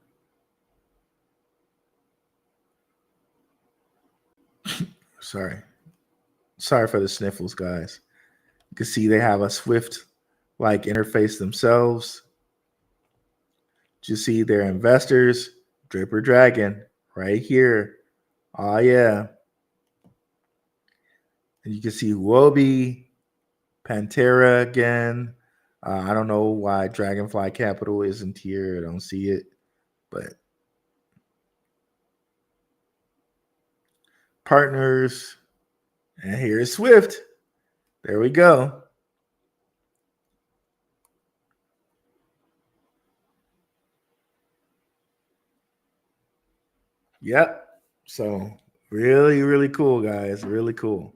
Sorry for the sniffles, guys. You can see they have a Swift like interface themselves. You see their investors, Draper Dragon, right here. Oh yeah. And you can see Huobi, Pantera again. I don't know why Dragonfly Capital isn't here. I don't see it, but partners. And here's Swift. There we go. Yep. So really, really cool, guys. Really cool.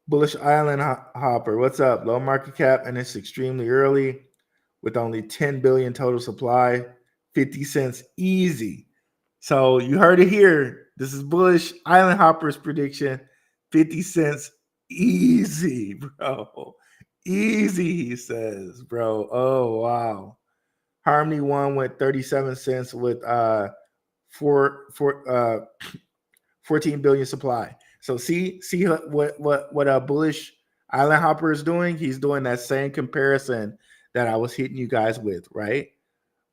Bullish Island Hopper, what's up? Low market cap and it's extremely early with only 10 billion total supply, 50 cents easy. So you heard it here. This is Bullish Island Hopper's prediction, 50 cents easy, bro. Easy, he says, bro. Oh wow. Harmony won with 37 cents with four 14 billion supply. So see what a bullish Island Hopper is doing? He's doing that same comparison that I was hitting you guys with, right?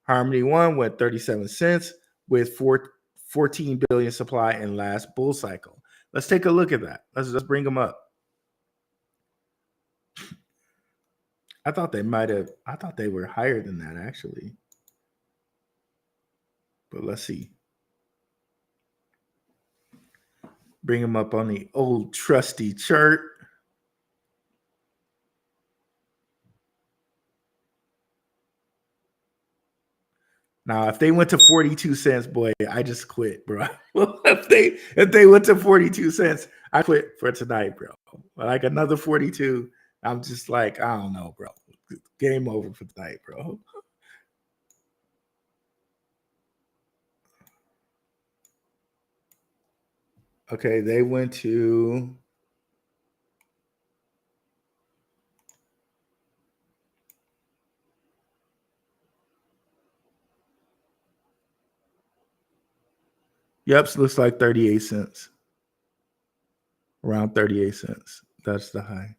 Harmony won with 37 cents with 14 billion supply in last bull cycle. Let's take a look at that. Let's bring them up. I thought they were higher than that actually. But let's see. Bring them up on the old trusty chart. Now, if they went to 42 cents, boy, I just quit, bro. if they went to 42 cents, I quit for tonight, bro. Like another 42, I'm just like, I don't know, bro. Game over for tonight, bro. Okay, they went to Yep, looks like 38 cents. Around 38 cents. That's the high.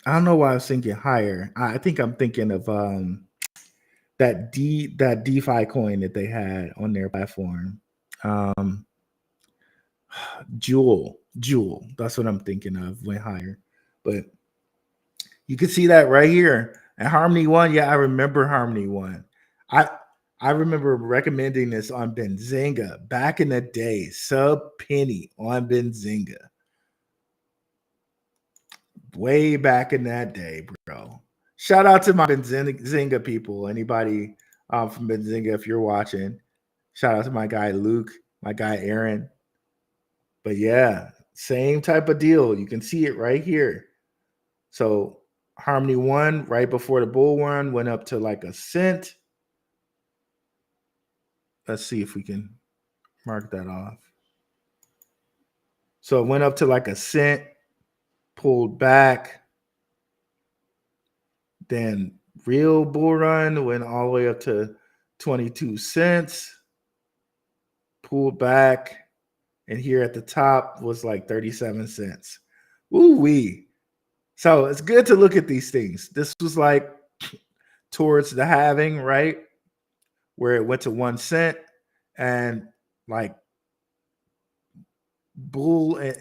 I don't know why I was thinking higher. I think I'm thinking of that DeFi coin that they had on their platform. Jewel. That's what I'm thinking of. Went higher. But you can see that right here. And Harmony won. Yeah, I remember Harmony won. I remember recommending this on Benzinga back in the day. Sub penny on Benzinga. Way back in that day, bro. Shout out to my Benzinga people. Anybody from Benzinga, if you're watching. Shout out to my guy Luke, my guy Aaron. But yeah, same type of deal. You can see it right here. So Harmony won right before the bull run, went up to like a cent. Let's see if we can mark that off. So it went up to like a cent, pulled back. Then real bull run went all the way up to 22 cents, pulled back, and here at the top was like 37 cents. Ooh-wee. So it's good to look at these things. This was like towards the halving, right? Where it went to 1 cent and like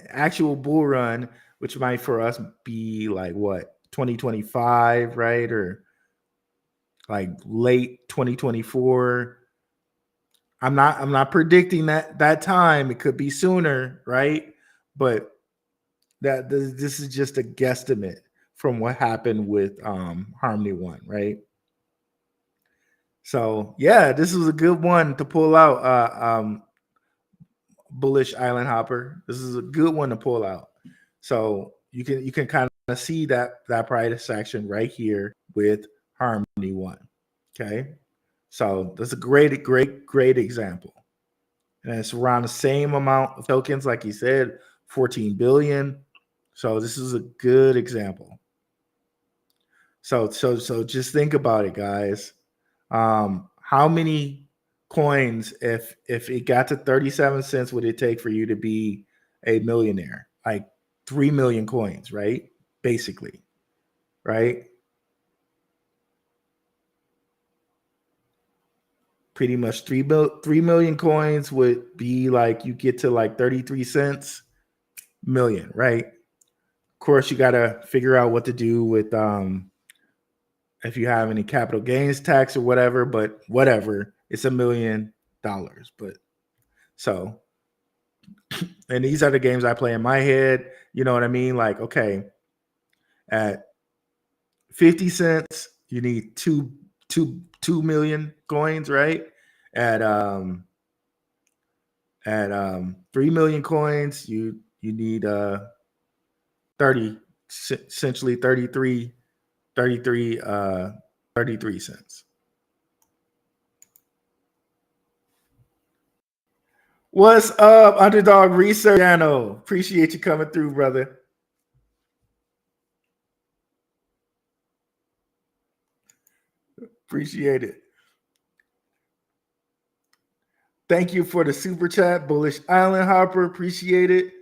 actual bull run, which might for us be like what? 2025, right? Or like late 2024. I'm not predicting that time. It could be sooner, right? But this is just a guesstimate from what happened with Harmony One, right? So yeah, this was a good one to pull out. Bullish Island Hopper. This is a good one to pull out. So you can kind of see that price action right here with Harmony One. Okay, so that's a great example, and it's around the same amount of tokens, like he said, 14 billion. So this is a good example. So just think about it, guys. How many coins, if it got to 37 cents, would it take for you to be a millionaire? Like 3 million coins, right? Basically, right? Pretty much 3 million coins would be like you get to like 33 cents million, right? Of course, you got to figure out what to do with if you have any capital gains tax or whatever, but whatever, it's $1 million. But so, and these are the games I play in my head. You know what I mean? Like, okay, at 50 cents, you need 2 million coins, right? At 3 million coins, you need 30, essentially 33 cents. What's up, Underdog Research Channel? Appreciate you coming through, brother. Appreciate it. Thank you for the super chat, Bullish Island Hopper. Appreciate it.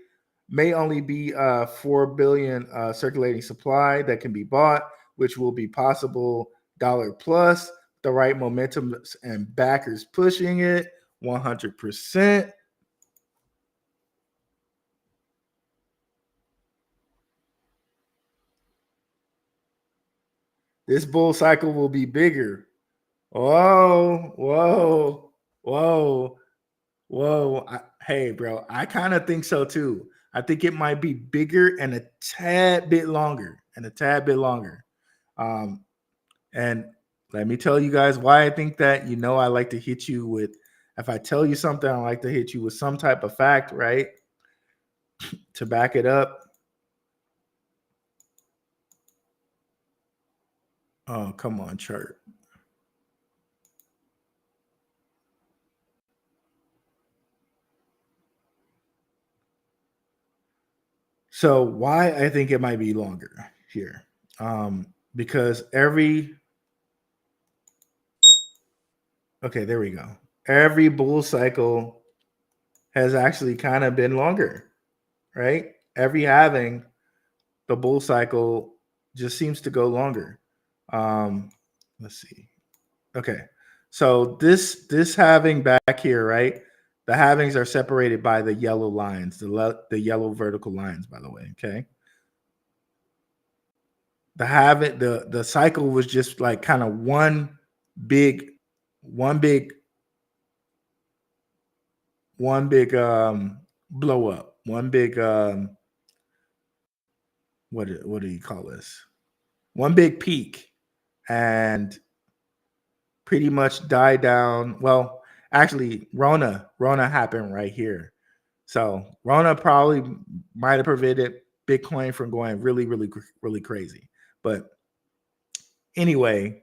May only be 4 billion circulating supply that can be bought, which will be possible dollar plus. The right momentum and backers pushing it 100%. This bull cycle will be bigger. Whoa, whoa, whoa, whoa. Hey, bro, I kind of think so too. I think it might be bigger and a tad bit longer. And let me tell you guys why I think that. You know, I like to hit you with, if I tell you something, I like to hit you with some type of fact, right? To back it up. Oh, come on, chart. So why I think it might be longer here. Because there we go. Every bull cycle has actually kind of been longer, right? Every halving, the bull cycle just seems to go longer. Let's see. Okay. So this halving back here, right? The halvings are separated by the yellow lines, the yellow vertical lines, by the way. Okay. The cycle was just like kind of one big blow up, one big what do you call this? One big peak, and pretty much died down. Well, actually, Rona happened right here. So Rona probably might have prevented Bitcoin from going really, really, really crazy. But anyway,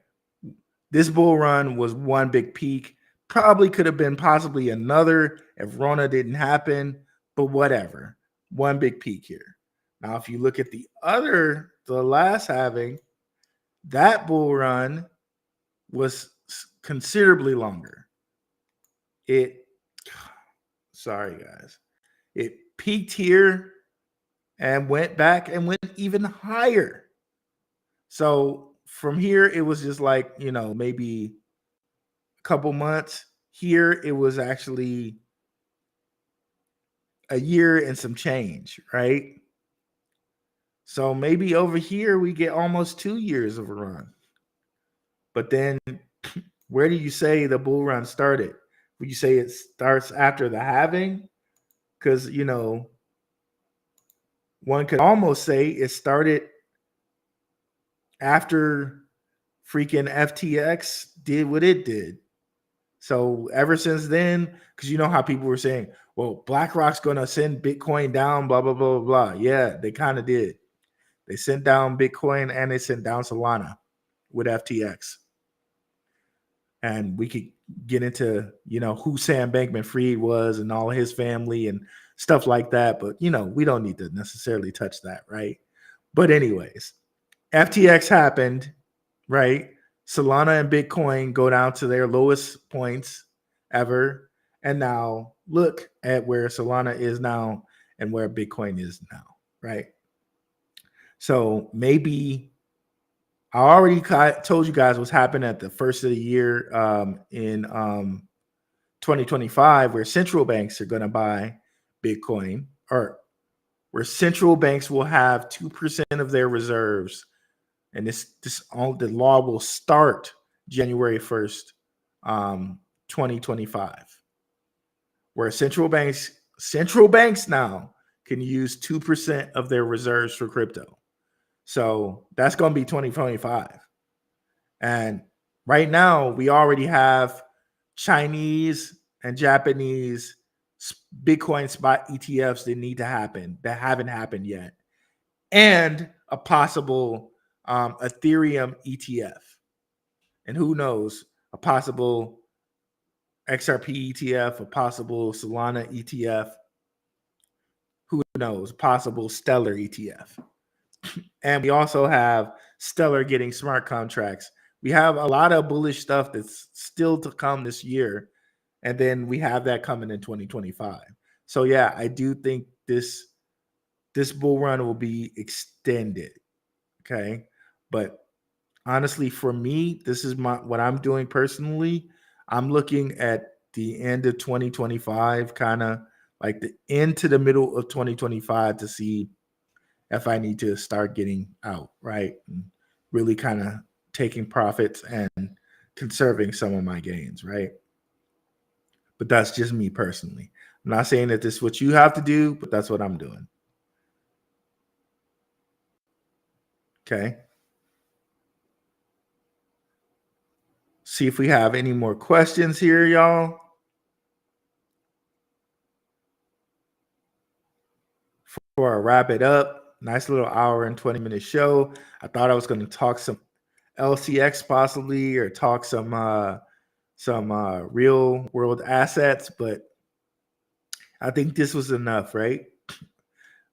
this bull run was one big peak. Probably could have been possibly another if Rona didn't happen, but whatever. One big peak here. Now, if you look at the last halving, that bull run was considerably longer. Sorry guys, it peaked here and went back and went even higher. So from here, it was just like, maybe a couple months. Here, it was actually a year and some change, right? So maybe over here, we get almost 2 years of a run. But then where do you say the bull run started? Would you say it starts after the halving? Because, one could almost say it started after freaking FTX did what it did. So ever since then, because you know how people were saying, well, BlackRock's going to send Bitcoin down, blah, blah, blah, blah, blah. Yeah, they kind of did. They sent down Bitcoin and they sent down Solana with FTX. And we could get into, who Sam Bankman-Fried was and all of his family and stuff like that. But, we don't need to necessarily touch that, right? But anyways, FTX happened, right? Solana and Bitcoin go down to their lowest points ever. And now look at where Solana is now and where Bitcoin is now, right? So maybe I already told you guys what's happened at the first of the year in 2025, where central banks are going to buy Bitcoin, or where central banks will have 2% of their reserves. And the law will start January 1st, 2025, where central banks now can use 2% of their reserves for crypto. So that's going to be 2025. And right now, we already have Chinese and Japanese Bitcoin spot ETFs that need to happen, that haven't happened yet, and a possible Ethereum ETF. And who knows, a possible XRP ETF, a possible Solana ETF. Who knows, possible Stellar ETF. And we also have Stellar getting smart contracts we have a lot of bullish stuff that's still to come this year. And then we have that coming in 2025. So yeah, I do think this bull run will be extended. Okay. But honestly, for me, this is what I'm doing personally. I'm looking at the end of 2025, kind of like the end to the middle of 2025 to see if I need to start getting out, right? And really kind of taking profits and conserving some of my gains, right? But that's just me personally. I'm not saying that this is what you have to do, but that's what I'm doing. Okay. See if we have any more questions here, y'all. Before I wrap it up, nice little hour and 20-minute show. I thought I was going to talk some LCX possibly, or talk some real world assets, but I think this was enough, right?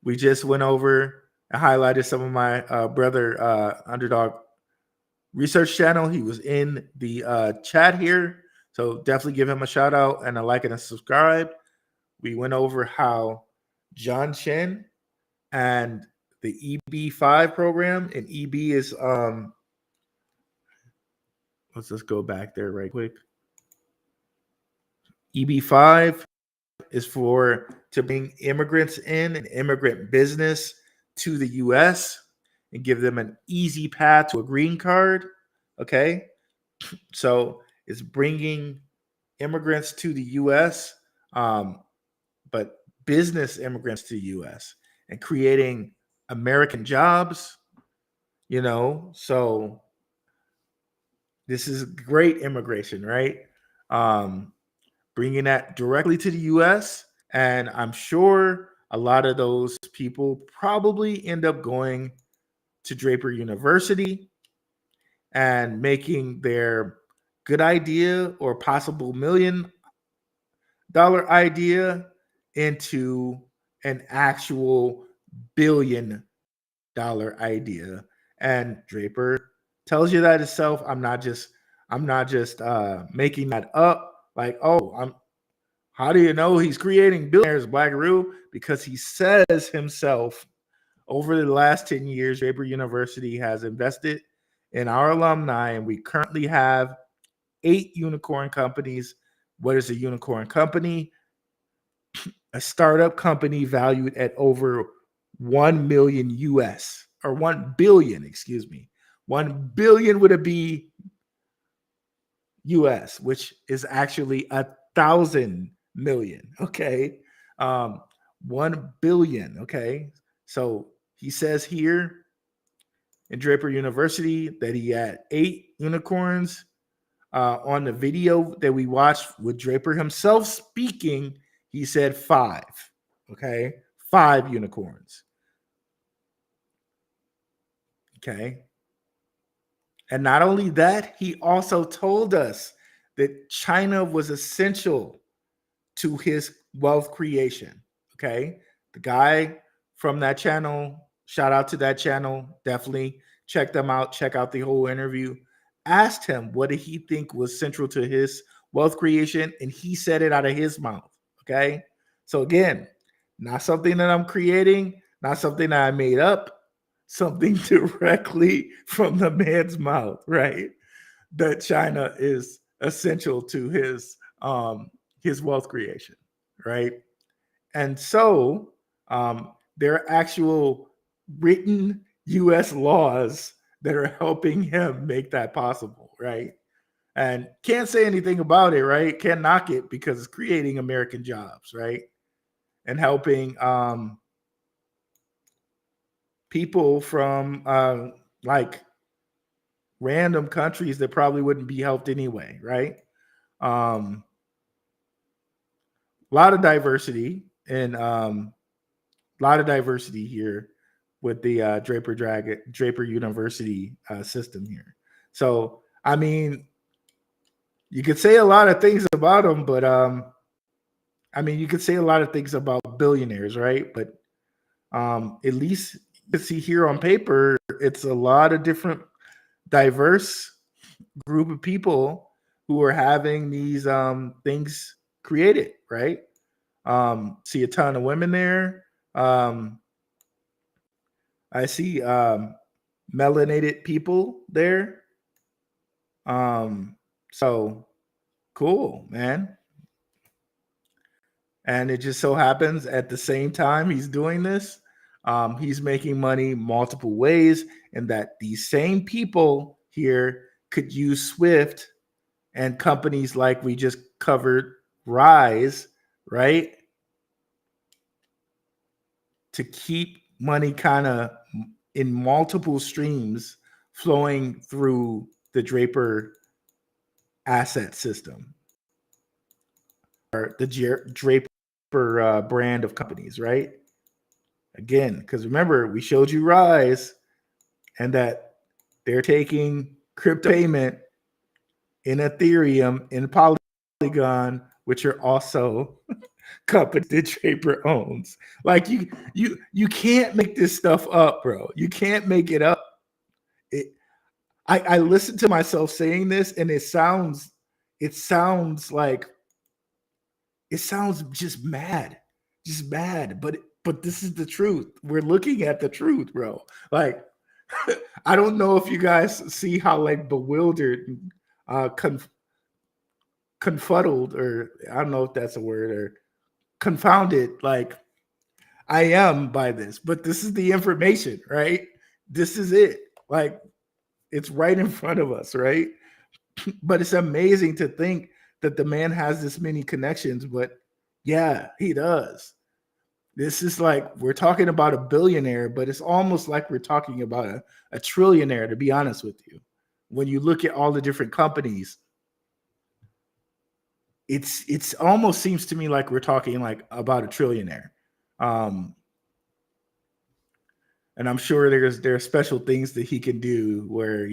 We just went over and highlighted some of my brother Underdog Research channel. He was in the chat here, so definitely give him a shout out and a like and a subscribe. We went over how John Chen and the EB5 program, and EB is let's just go back there right quick. EB5 is to bring immigrants in and immigrant business to the U.S. and give them an easy path to a green card. Okay, so it's bringing immigrants to the U.S., but business immigrants to the U.S. and creating American jobs. So this is great immigration, right? Bringing that directly to the U.S. And I'm sure a lot of those people probably end up going to Draper University and making their good idea or possible $1 million idea into an actual $1 billion idea. And Draper tells you that itself. I'm not just making that up. Like, how do you know he's creating billionaires, Black Roo? Because he says himself, over the last 10 years, Draper University has invested in our alumni, and we currently have 8 unicorn companies. What is a unicorn company? A startup company valued at over 1 million US, or 1 billion, excuse me. 1 billion would it be US, which is actually 1,000 million. Okay. 1 billion. Okay. So he says here in Draper University that he had 8 unicorns. On the video that we watched with Draper himself speaking, he said 5. Okay. 5 unicorns. Okay. And not only that, he also told us that China was essential to his wealth creation. Okay. The guy from that channel, shout out to that channel. Definitely check them out. Check out the whole interview. Asked him what did he think was central to his wealth creation, and he said it out of his mouth. Okay. So again, not something that I'm creating, not something that I made up. Something directly from the man's mouth, right? That China is essential to his wealth creation, right? And so there are actual written U.S. laws that are helping him make that possible, right? And can't say anything about it, right? Can't knock it because it's creating American jobs, right? And helping people from like random countries that probably wouldn't be helped anyway, right? A lot of diversity and a lot of diversity here with the Draper University system here. So, I mean, you could say a lot of things about them, but I mean, you could say a lot of things about billionaires, right? But at least you can see here on paper, it's a lot of different diverse group of people who are having these things created, right? See a ton of women there. I see melanated people there. So cool, man. And it just so happens at the same time he's doing this, he's making money multiple ways, and that these same people here could use Swift and companies like we just covered, Rise, right? To keep money kind of in multiple streams flowing through the Draper asset system, or the Draper brand of companies, right? Again, because remember, we showed you Rise and that they're taking crypto payment in Ethereum, in Polygon, which are also companies that Draper owns. Like you can't make this stuff up, bro. You can't make it up. I listen to myself saying this, and it sounds just mad, but this is the truth. We're looking at the truth, bro. Like, I don't know if you guys see how like bewildered, confuddled, or I don't know if that's a word, or confounded, like I am by this, but this is the information, right? This is it. Like, it's right in front of us, right? But it's amazing to think that the man has this many connections, but yeah, he does. This is like, we're talking about a billionaire, but it's almost like we're talking about a trillionaire, to be honest with you. When you look at all the different companies, it's almost seems to me like we're talking like about a trillionaire. And I'm sure there are special things that he can do where,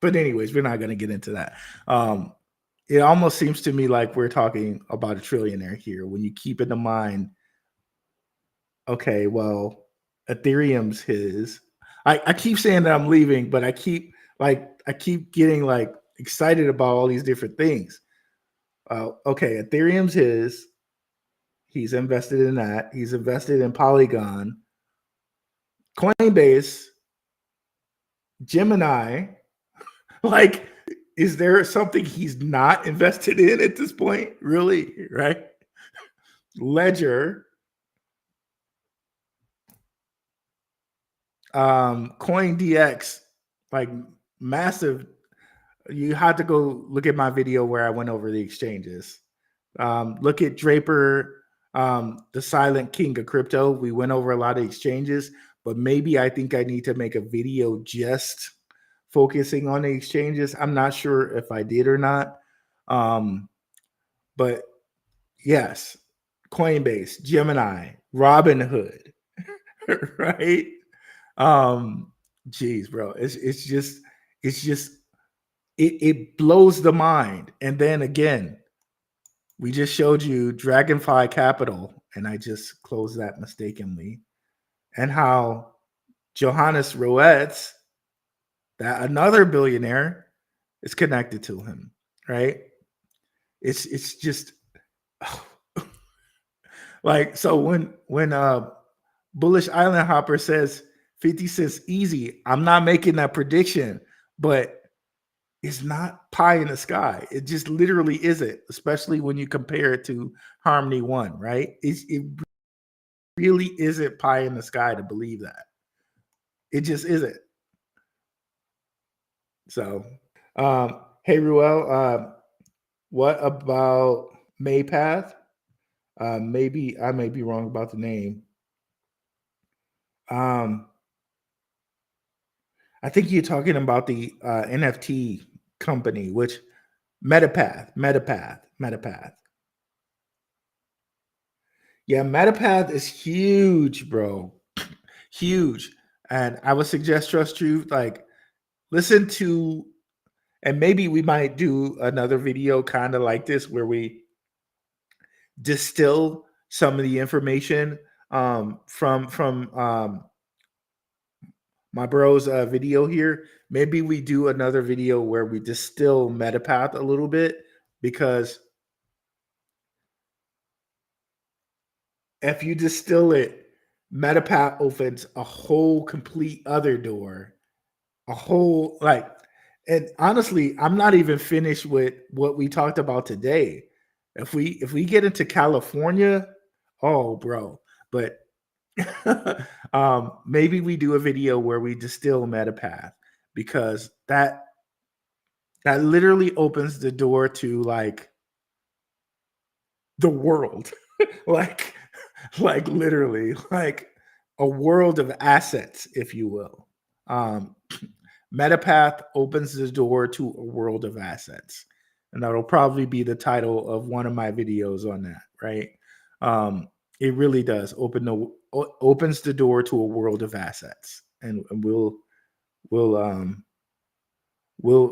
but anyways, we're not going to get into that. It almost seems to me like we're talking about a trillionaire here when you keep in mind, okay, well, Ethereum's his. I keep saying that I'm leaving, but I keep getting like excited about all these different things. Okay, Ethereum's his. He's invested in that. He's invested in Polygon, Coinbase, Gemini. Like, is there something he's not invested in at this point? Really, right? Ledger, CoinDX, like massive. You had to go look at my video where I went over the exchanges. Look at Draper, the silent king of crypto. We went over a lot of exchanges, but maybe I think I need to make a video just focusing on the exchanges. I'm not sure if I did or not. But yes, Coinbase, Gemini, Robinhood, right? Geez, bro, it blows the mind. And then again, we just showed you Dragonfly Capital, and I just closed that mistakenly, and how Johannes Roetz, that another billionaire, is connected to him, right? It's just like, so when Bullish Island Hopper says 50 cents easy, I'm not making that prediction, but it's not pie in the sky. It just literally isn't, especially when you compare it to Harmony One, right? It really isn't pie in the sky to believe that. It just isn't. So, hey, Ruel, what about Metapath? Maybe I may be wrong about the name. I think you're talking about the NFT company, which Metapath. Yeah, Metapath is huge, bro. Huge. And I would suggest Trust Truth, like, listen to, and maybe we might do another video kind of like this where we distill some of the information from my bro's video here. Maybe we do another video where we distill Metapath a little bit, because if you distill it, Metapath opens a whole complete other door, a whole like. And honestly, I'm not even finished with what we talked about today. If we get into California, oh, bro. But maybe we do a video where we distill Metapath, because that literally opens the door to like the world, like literally like a world of assets, if you will. Metapath opens the door to a world of assets, and that'll probably be the title of one of my videos on that, right? It really does opens the door to a world of assets, and we'll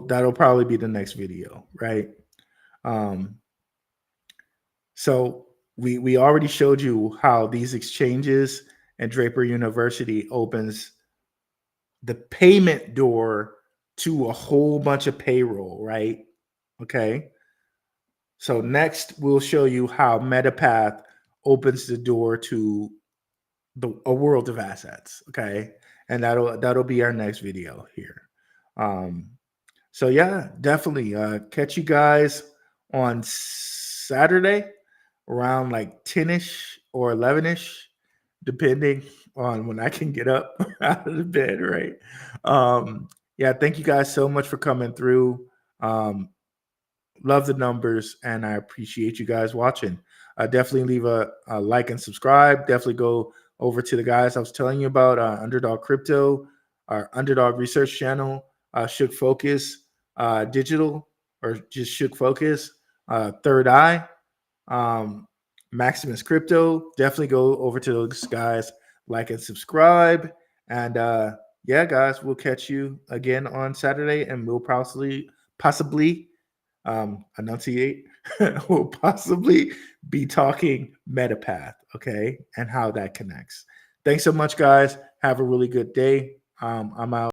that'll probably be the next video, right? So we already showed you how these exchanges and Draper University opens the payment door to a whole bunch of payroll, right? Okay. So next we'll show you how Metapath opens the door to a world of assets. Okay. And that'll be our next video here. So yeah, definitely catch you guys on Saturday around like 10ish or 11ish, depending on when I can get up out of the bed, right? Yeah, thank you guys so much for coming through. Love the numbers, and I appreciate you guys watching. Definitely leave a like and subscribe. Definitely go over to the guys I was telling you about, Underdog Crypto, our Underdog Research channel, Shook Focus Digital, or just Shook Focus, Third Eye, Maximus Crypto. Definitely go over to those guys, like and subscribe. And yeah, guys, we'll catch you again on Saturday, and we'll possibly enunciate. We'll possibly be talking Metapath, okay, and how that connects. Thanks so much, guys. Have a really good day. I'm out.